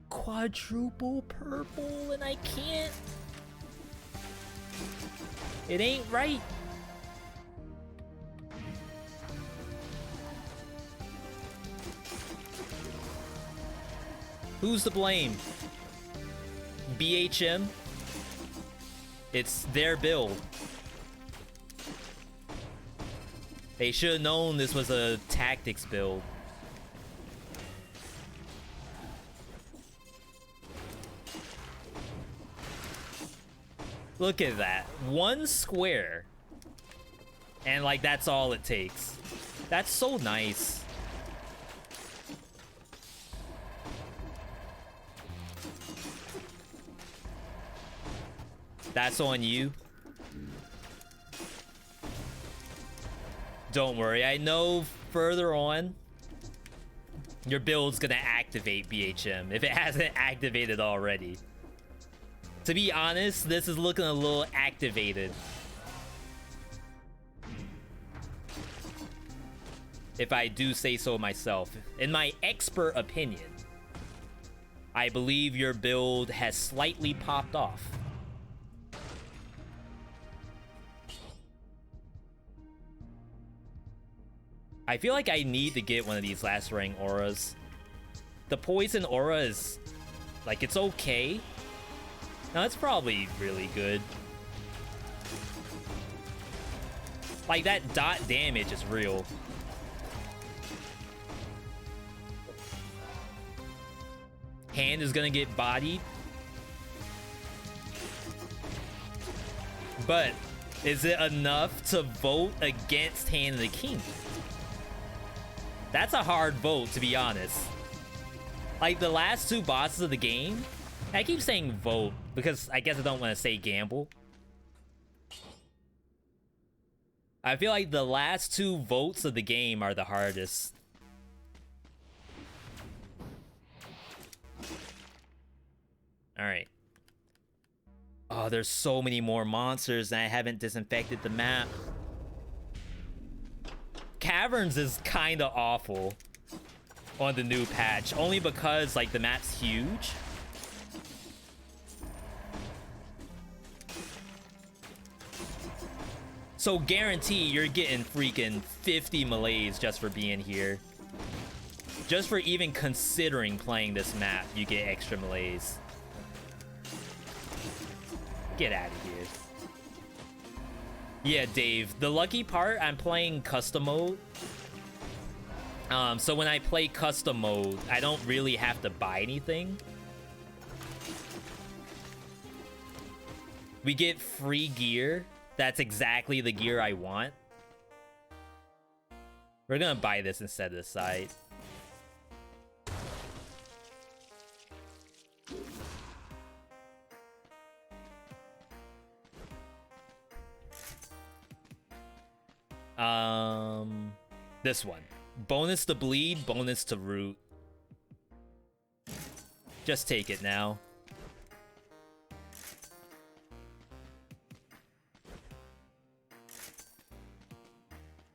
Quadruple purple and I can't. It ain't right. Who's to blame? BHM? It's their build. They should have known this was a tactics build. Look at that. 1 square. And like that's all it takes. That's so nice. That's on you. Don't worry, I know further on your build's gonna activate BHM if it hasn't activated already. To be honest, this is looking a little activated. If I do say so myself. In my expert opinion, I believe your build has slightly popped off. I feel like I need to get one of these last ring auras. The poison aura is, like, it's okay. No, it's probably really good. Like, that dot damage is real. Hand is gonna get bodied. But is it enough to vote against Hand of the King? That's a hard vote, to be honest. Like, the last 2 bosses of the game, I keep saying vote because I guess I don't want to say gamble. I feel like the last 2 votes of the game are the hardest. Alright. Oh, there's so many more monsters and I haven't disinfected the map. Caverns is kind of awful on the new patch, only because like the map's huge. So guarantee you're getting freaking 50 Malaise just for being here. Just for even considering playing this map, you get extra Malaise. Get out of here. Yeah, Dave. The lucky part, I'm playing custom mode. So when I play custom mode, I don't really have to buy anything. We get free gear. That's exactly the gear I want. We're gonna buy this and set it aside. This one. Bonus to bleed, bonus to root. Just take it now.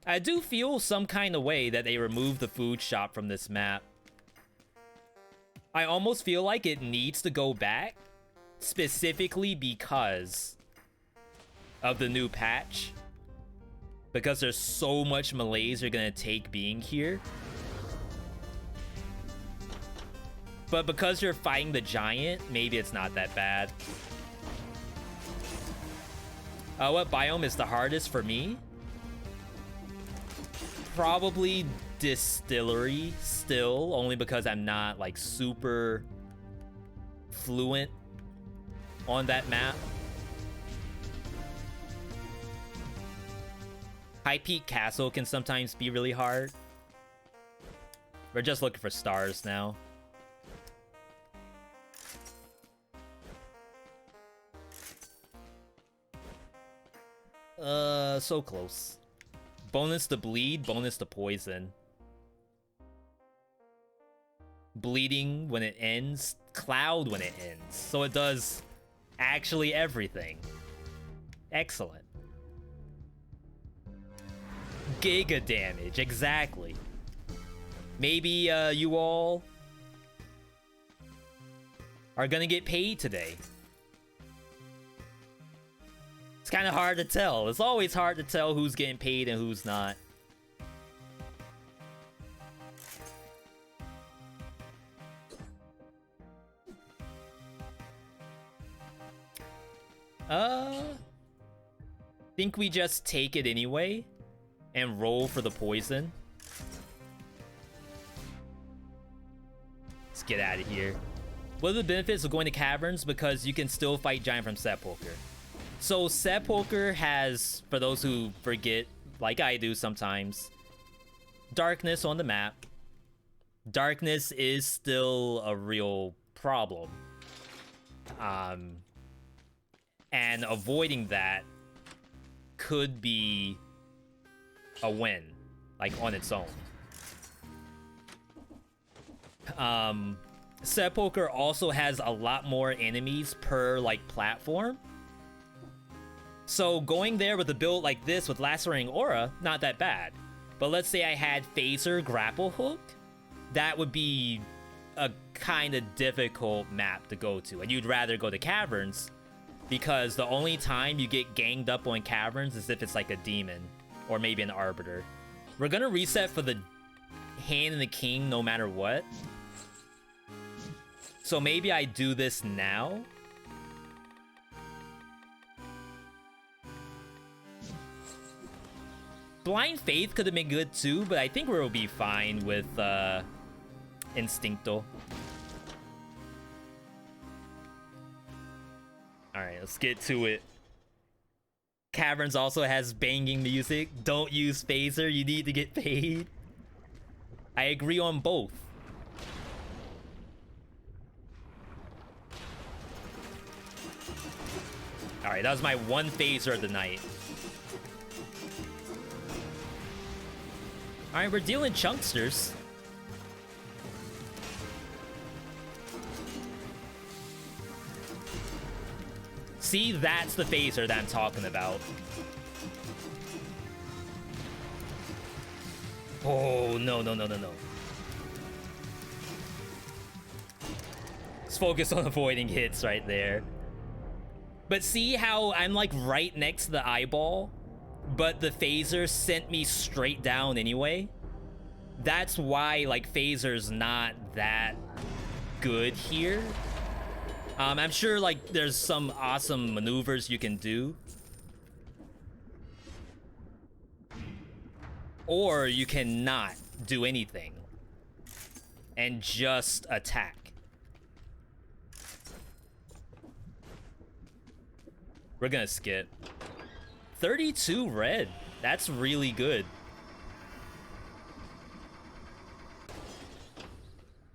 I do feel some kind of way that they removed the food shop from this map. I almost feel like it needs to go back, specifically because of the new patch. Because there's so much Malaise you're gonna take being here. But because you're fighting the giant, maybe it's not that bad. What biome is the hardest for me? Probably Distillery still, only because I'm not like super fluent on that map. High Peak Castle can sometimes be really hard. We're just looking for stars now. So close. Bonus to bleed, bonus to poison. Bleeding when it ends, cloud when it ends. So it does actually everything. Excellent. Giga damage, exactly. Maybe you all are gonna get paid today. It's kind of hard to tell. It's always hard to tell who's getting paid and who's not. Think we just take it anyway and roll for the poison. Let's get out of here. What are the benefits of going to Caverns? Because you can still fight giant from Sepulcher. So Sepulcher has, for those who forget, like I do sometimes, darkness on the map. Darkness is still a real problem. And avoiding that could be a win, like on its own. Sepulcher also has a lot more enemies per like platform. So going there with a build like this with Lacerating Aura, not that bad. But let's say I had Phaser Grapple Hook, that would be a kind of difficult map to go to. And you'd rather go to Caverns, because the only time you get ganged up on Caverns is if it's like a demon, or maybe an Arbiter. We're gonna reset for the Hand and the King no matter what. So maybe I do this now. Blind Faith could have been good too, but I think we'll be fine with Instincto. Alright, let's get to it. Caverns also has banging music. Don't use Phaser, you need to get paid. I agree on both. Alright, that was my one Phaser of the night. Alright, we're dealing chunksters. See, that's the phaser that I'm talking about. Oh, no, no, no, no, no. Let's focus on avoiding hits right there. But see how I'm like right next to the eyeball, but the phaser sent me straight down anyway? That's why like phaser's not that good here. I'm sure like there's some awesome maneuvers you can do. Or you cannot do anything and just attack. We're gonna skip. 32 red. That's really good.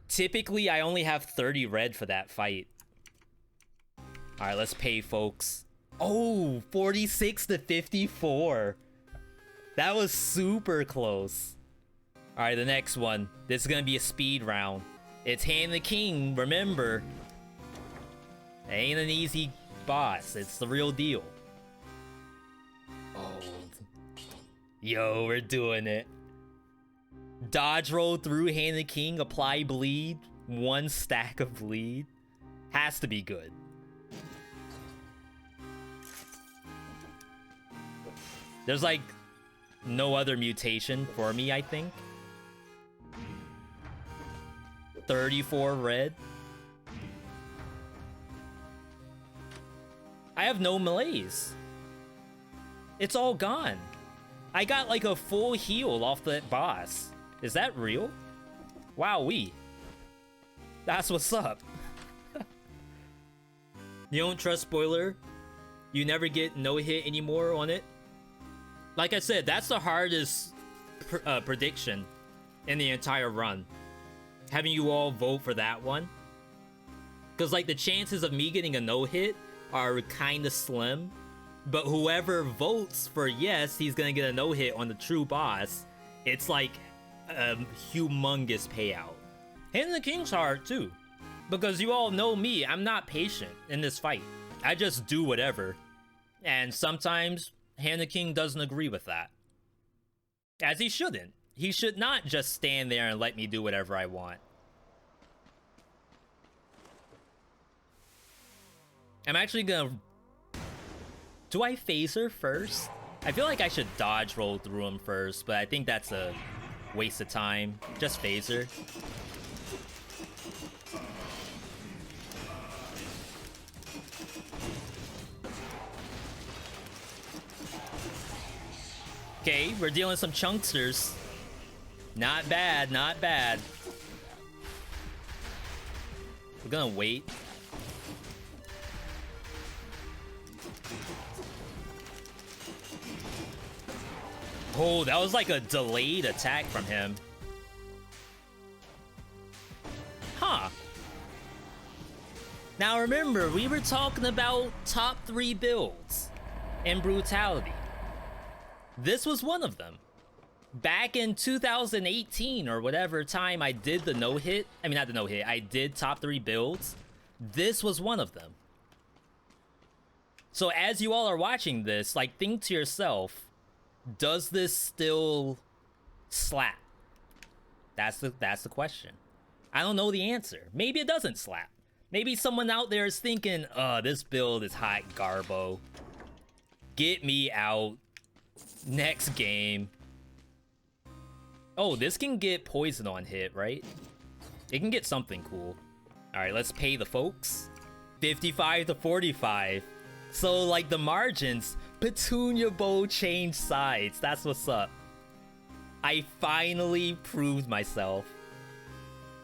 Typically, I only have 30 red for that fight. Alright, let's pay, folks. Oh, 46 to 54. That was super close. Alright, the next one. This is gonna be a speed round. It's Hand the King, remember. It ain't an easy boss. It's the real deal. Oh. Yo, we're doing it. Dodge roll through Hand the King, apply bleed. 1 stack of bleed. Has to be good. There's like no other mutation for me, I think. 34 red. I have no Malaise. It's all gone. I got like a full heal off that boss. Is that real? Wowee. That's what's up. You don't trust spoiler? You never get no hit anymore on it? Like I said, that's the hardest prediction in the entire run. Having you all vote for that one. Because like the chances of me getting a no-hit are kind of slim. But whoever votes for yes, he's gonna get a no-hit on the true boss. It's like a humongous payout. Hand the King's hard too. Because you all know me, I'm not patient in this fight. I just do whatever. And sometimes Hand the King doesn't agree with that. As he shouldn't. He should not just stand there and let me do whatever I want. I'm actually gonna... Do I phaser first? I feel like I should dodge roll through him first, but I think that's a waste of time. Just phaser. Okay, we're dealing with some chunksters. Not bad, not bad. We're gonna wait. Oh, that was like a delayed attack from him. Huh. Now remember, we were talking about top 3 builds in Brutality. This was one of them. Back in 2018 or whatever time I did the no-hit, I mean not the no-hit, I did top 3 builds. This was one of them. So as you all are watching this, like think to yourself, does this still slap? That's the question. I don't know the answer. Maybe it doesn't slap. Maybe someone out there is thinking, this build is hot garbo. Get me out. Next game. Oh, this can get poison on hit, right? It can get something cool. Alright, let's pay the folks. 55 to 45. So, like, the margins, Petunia Bow changed sides. That's what's up. I finally proved myself.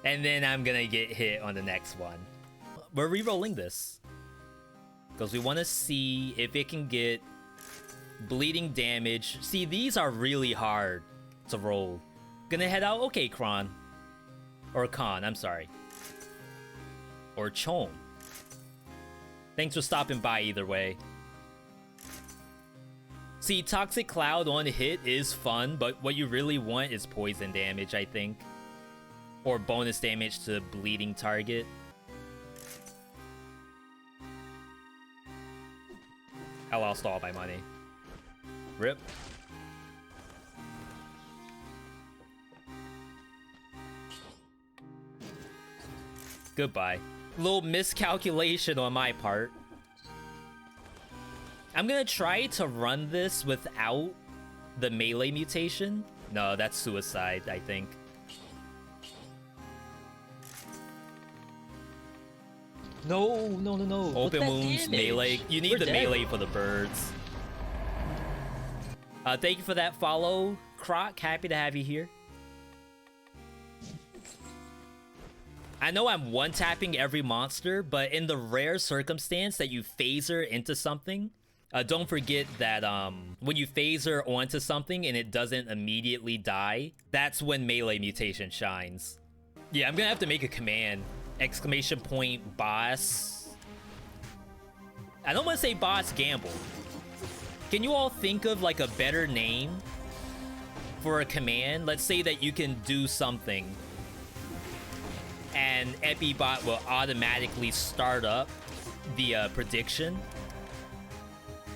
And then I'm gonna get hit on the next one. We're re-rolling this. Because we want to see if it can get bleeding damage. See, these are really hard to roll. Gonna head out. Okay, Kron. Or Khan, I'm sorry. Or Chom. Thanks for stopping by either way. See, Toxic Cloud on hit is fun, but what you really want is poison damage, I think. Or bonus damage to bleeding target. I lost all my money. Rip. Goodbye. Little miscalculation on my part. I'm gonna try to run this without the melee mutation. No, that's suicide, I think. No. Open wounds, melee. You need the melee for the birds. Thank you for that follow, Croc. Happy to have you here. I know I'm one-tapping every monster, but in the rare circumstance that you phaser into something, don't forget that when you phaser onto something and it doesn't immediately die, that's when melee mutation shines. Yeah, I'm gonna have to make a command. Exclamation point boss. I don't want to say boss gamble. Can you all think of like a better name for a command? Let's say that you can do something and Epibot will automatically start up the prediction.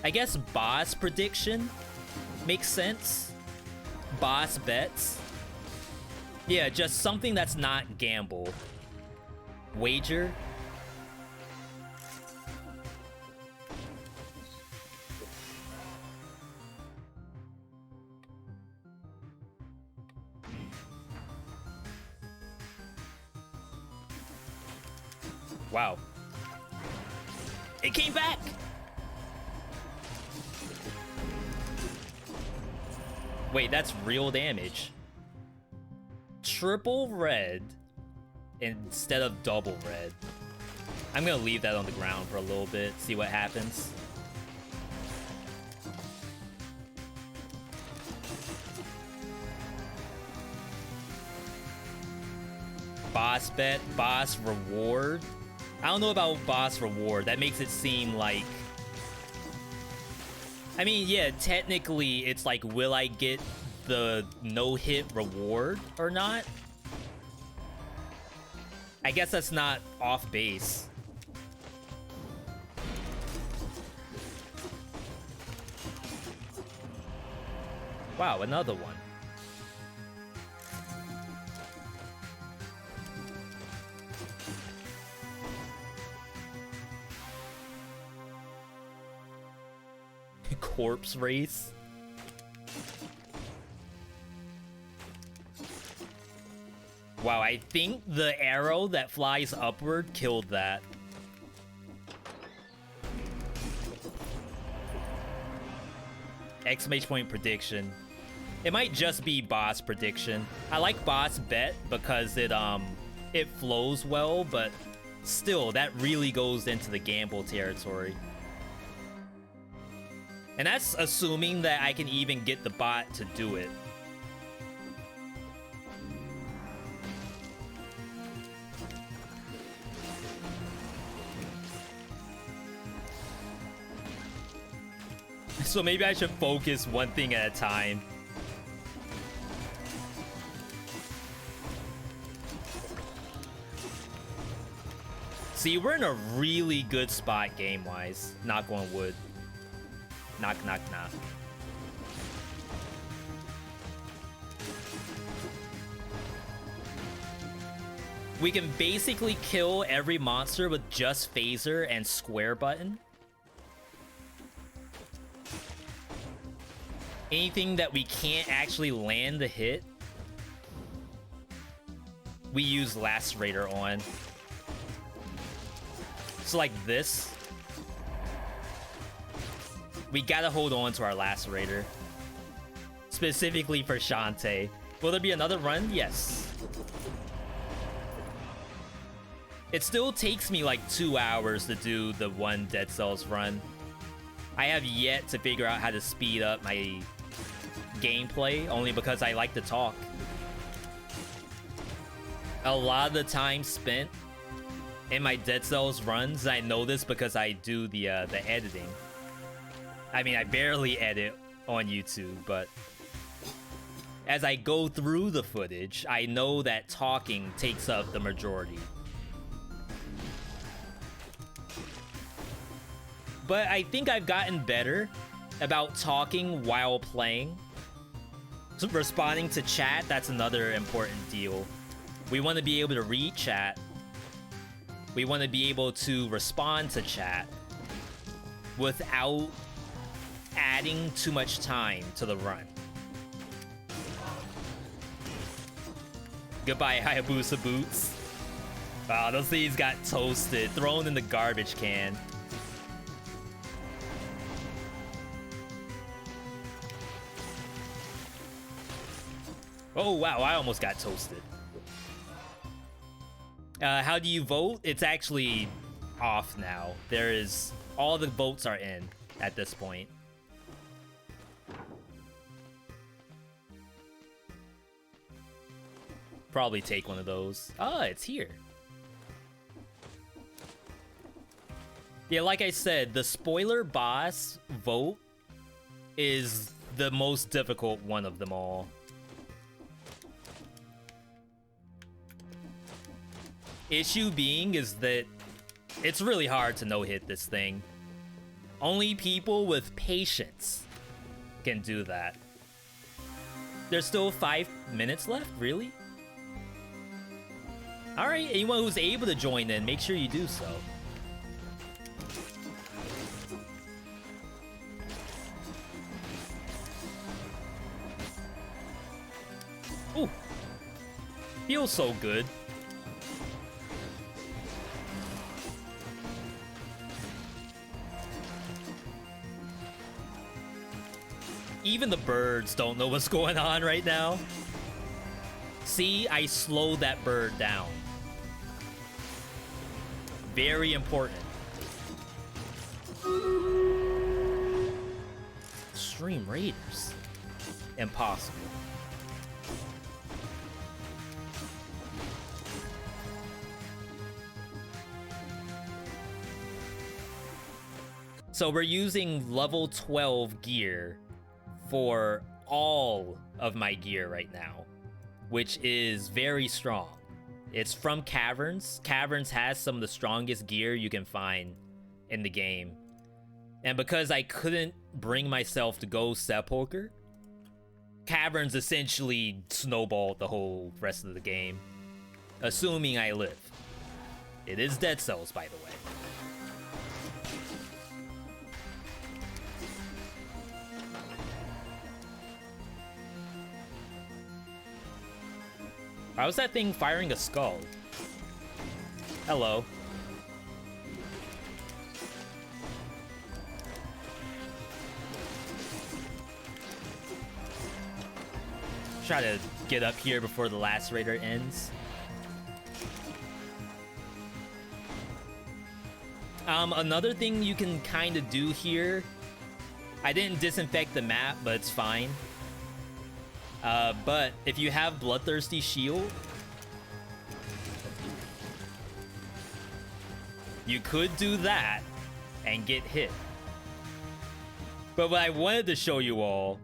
I guess boss prediction makes sense. Boss bets. Yeah, just something that's not gamble. Wager. Wow. It came back! Wait, that's real damage. Triple red instead of double red. I'm gonna leave that on the ground for a little bit, see what happens. Boss bet, boss reward. I don't know about boss reward. That makes it seem like... I mean, yeah, technically it's like, will I get the no-hit reward or not? I guess that's not off base. Wow, another one. Corpse race. Wow, I think the arrow that flies upward killed that. Exclamation point prediction. It might just be boss prediction. I like boss bet because it flows well, but still, that really goes into the gamble territory. And that's assuming that I can even get the bot to do it. So maybe I should focus one thing at a time. See, we're in a really good spot game-wise. Knock on wood. Knock, knock, knock. We can basically kill every monster with just phaser and square button. Anything that we can't actually land the hit, we use Lacerator on. So like this. We gotta hold on to our Lacerator. Specifically for Shantae. Will there be another run? Yes. It still takes me like 2 hours to do the one Dead Cells run. I have yet to figure out how to speed up my gameplay, only because I like to talk. A lot of the time spent in my Dead Cells runs, I know this because I do the editing. I mean, I barely edit on YouTube, but as I go through the footage, I know that talking takes up the majority. But I think I've gotten better about talking while playing. So responding to chat, that's another important deal. We want to be able to read chat. We want to be able to respond to chat without adding too much time to the run. Goodbye, Hayabusa Boots. Wow, those things got toasted, thrown in the garbage can. Oh, wow, I almost got toasted. How do you vote? It's actually off now. There is... all the votes are in at this point. Probably take one of those. Ah, it's here. Yeah, like I said, the spoiler boss vote is the most difficult one of them all. Issue being is that it's really hard to no-hit this thing. Only people with patience can do that. There's still 5 minutes left? Really? Alright, anyone who's able to join in, make sure you do so. Ooh. Feels so good. Even the birds don't know what's going on right now. See, I slowed that bird down. Very important. Stream Raiders. Impossible. So we're using level 12 gear for all of my gear right now, which is very strong. It's from Caverns. Caverns has some of the strongest gear you can find in the game. And because I couldn't bring myself to go Sepulcher, Caverns essentially snowballed the whole rest of the game, assuming I live. It is Dead Cells, by the way. Why was that thing firing a skull? Hello. Try to get up here before the last raider ends. Another thing you can kind of do here, I didn't disinfect the map, but it's fine. But if you have Bloodthirsty Shield, you could do that and get hit. But what I wanted to show you all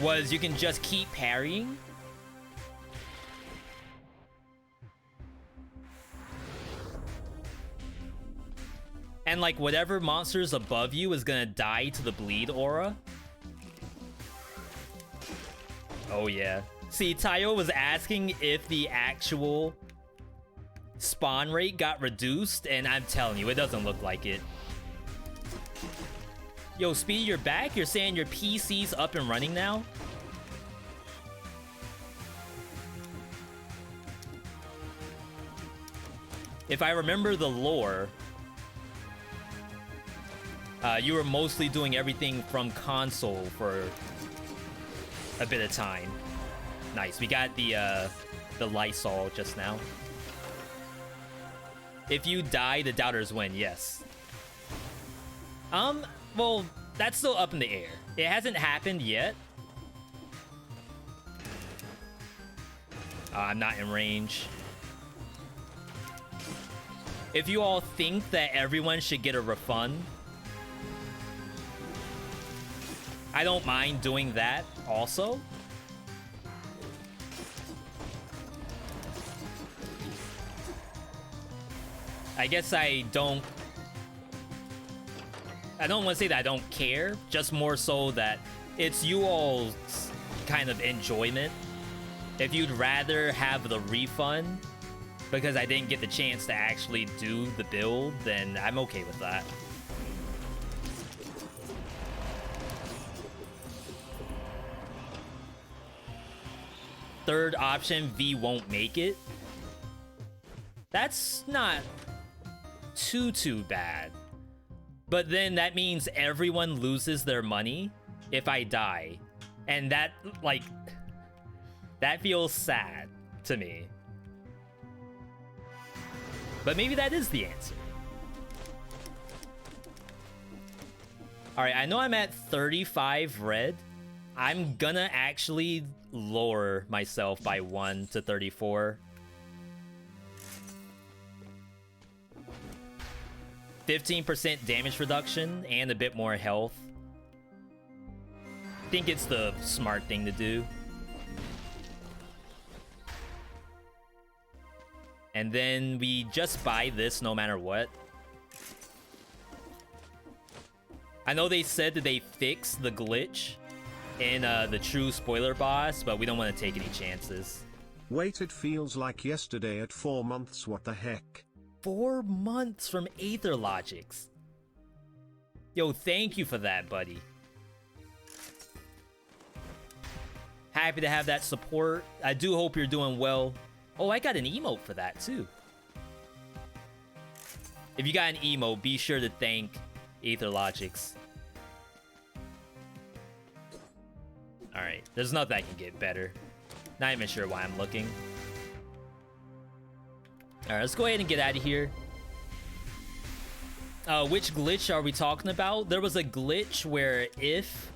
was you can just keep parrying. And like whatever monster's above you is gonna die to the bleed aura. Oh yeah. See, Tayo was asking if the actual spawn rate got reduced, and I'm telling you, it doesn't look like it. Yo, Speedy, you're back? You're saying your PC's up and running now? If I remember the lore, you were mostly doing everything from console for a bit of time. Nice. We got the Lysol just now. If you die, the doubters win. Yes. Well, that's still up in the air. It hasn't happened yet. I'm not in range. If you all think that everyone should get a refund, I don't mind doing that also. I guess I don't want to say that I don't care, just more so that it's you all's kind of enjoyment. If you'd rather have the refund because I didn't get the chance to actually do the build, then I'm okay with that. Third option, V won't make it. That's not too bad. But then that means everyone loses their money if I die. And that, like, that feels sad to me. But maybe that is the answer. Alright, I know I'm at 35 red. I'm gonna actually lower myself by 1 to 34. 15% damage reduction and a bit more health. I think it's the smart thing to do. And then we just buy this no matter what. I know they said that they fixed the glitch in the true spoiler boss, but we don't want to take any chances. Wait, it feels like yesterday at 4 months, what the heck? 4 months from Aether Logics. Yo, thank you for that, buddy. Happy to have that support. I do hope you're doing well. Oh, I got an emote for that, too. If you got an emote, be sure to thank Aether Logics. Alright, there's nothing I can get better. Not even sure why I'm looking. Alright, let's go ahead and get out of here. Which glitch are we talking about? There was a glitch where if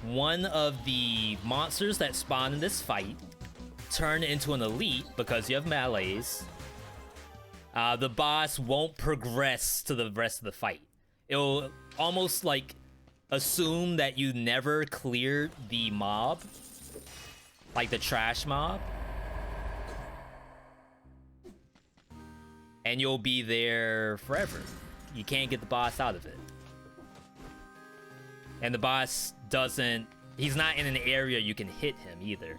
one of the monsters that spawned in this fight turn into an elite because you have Malaise, the boss won't progress to the rest of the fight. It'll almost like assume that you never cleared the mob, like the trash mob, and you'll be there forever. You can't get the boss out of it. And the boss doesn't... he's not in an area you can hit him either.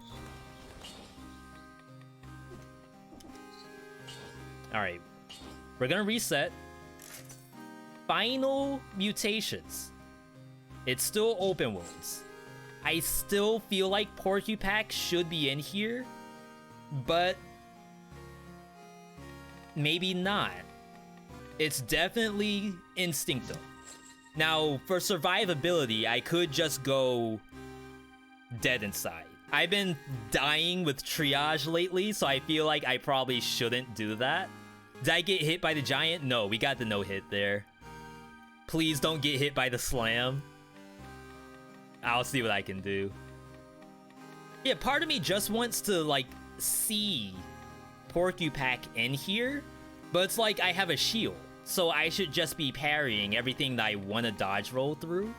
Alright. We're gonna reset. Final mutations. It's still open wounds. I still feel like Porcupine should be in here, but maybe not. It's definitely Instincto. Now, for survivability, I could just go Dead Inside. I've been dying with triage lately, so I feel like I probably shouldn't do that. Did I get hit by the giant? No, we got the no hit there. Please don't get hit by the slam. I'll see what I can do. Yeah, part of me just wants to, like, see Porcupine in here, but it's like I have a shield, so I should just be parrying everything that I want to dodge roll through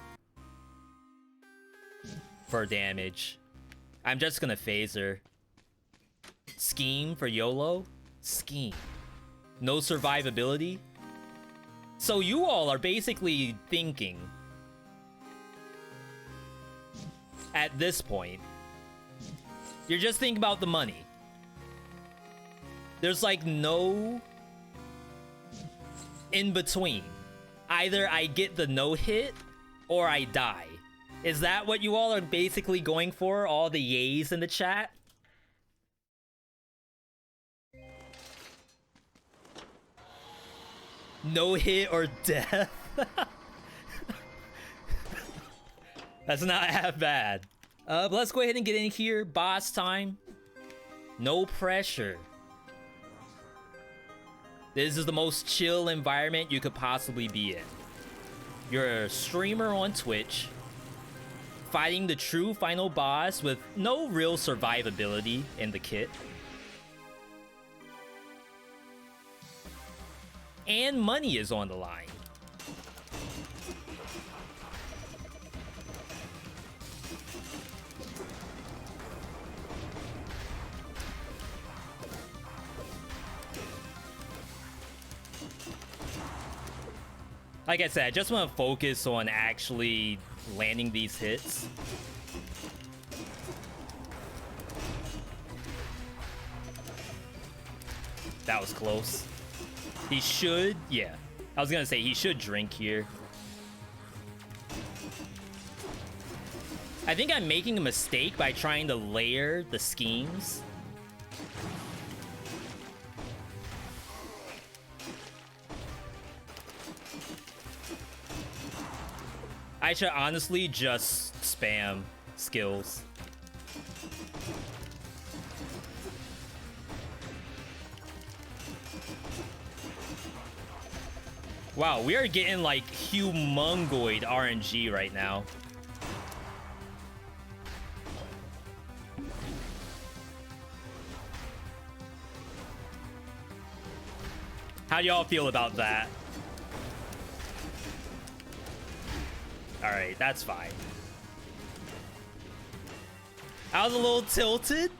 for damage. I'm just gonna phaser. Scheme for YOLO? Scheme. No survivability? So you all are basically thinking, at this point, you're just thinking about the money. There's like no in between. Either I get the no hit or I die. Is that what you all are basically going for? All the yays in the chat? No hit or death? That's not half bad. But let's go ahead and get in here. Boss time. No pressure. This is the most chill environment you could possibly be in. You're a streamer on Twitch, fighting the true final boss with no real survivability in the kit. And money is on the line. Like I said, I just want to focus on actually landing these hits. That was close. He should, yeah. I was gonna say he should drink here. I think I'm making a mistake by trying to layer the schemes. I should honestly just spam skills. Wow, we are getting like humongoid RNG right now. How do y'all feel about that? All right, that's fine. I was a little tilted.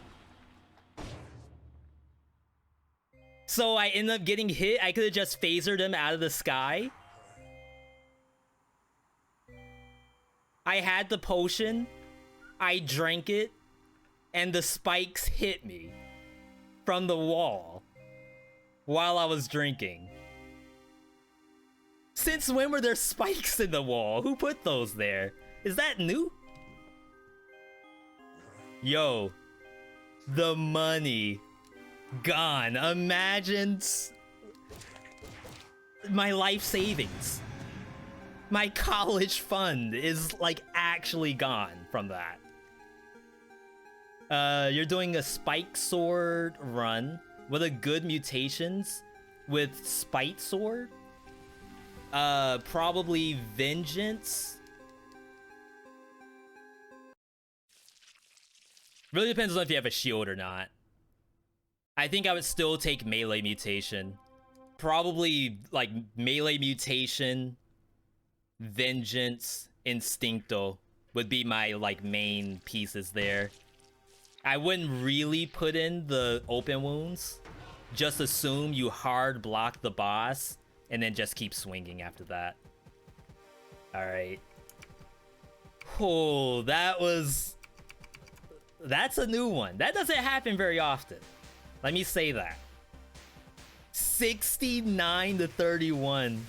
So I ended up getting hit. I could have just phasered him out of the sky. I had the potion. I drank it. And the spikes hit me from the wall while I was drinking. Since when were there spikes in the wall? Who put those there? Is that new? Yo, the money gone. Imagine my life savings. My college fund is like actually gone from that. You're doing a spike sword run. What a good mutations with spite sword. Probably vengeance. Really depends on if you have a shield or not. I think I would still take melee mutation. Probably like melee mutation, vengeance, instincto would be my like main pieces there. I wouldn't really put in the open wounds. Just assume you hard block the boss and then just keep swinging after that. All right. Oh, that's a new one. That doesn't happen very often. Let me say that. 69 to 31.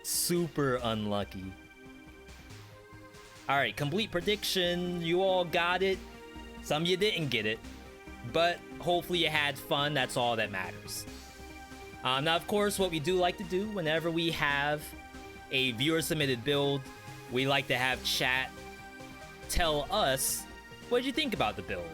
Super unlucky. All right, complete prediction. You all got it. Some of you didn't get it, but hopefully you had fun. That's all that matters. Now, of course, what we do like to do whenever we have a viewer submitted build, we like to have chat tell us, what did you think about the build?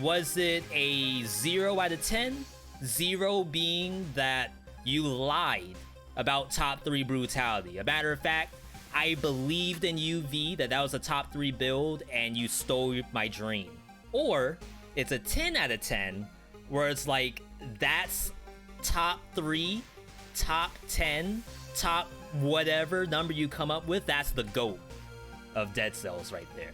Was it a 0 out of 10? 0 being that you lied about top 3 brutality. A matter of fact, I believed in UV that was a top 3 build and you stole my dream. Or it's a 10 out of 10 where it's like, that's top 3, top 10, top whatever number you come up with, that's the GOAT of Dead Cells right there.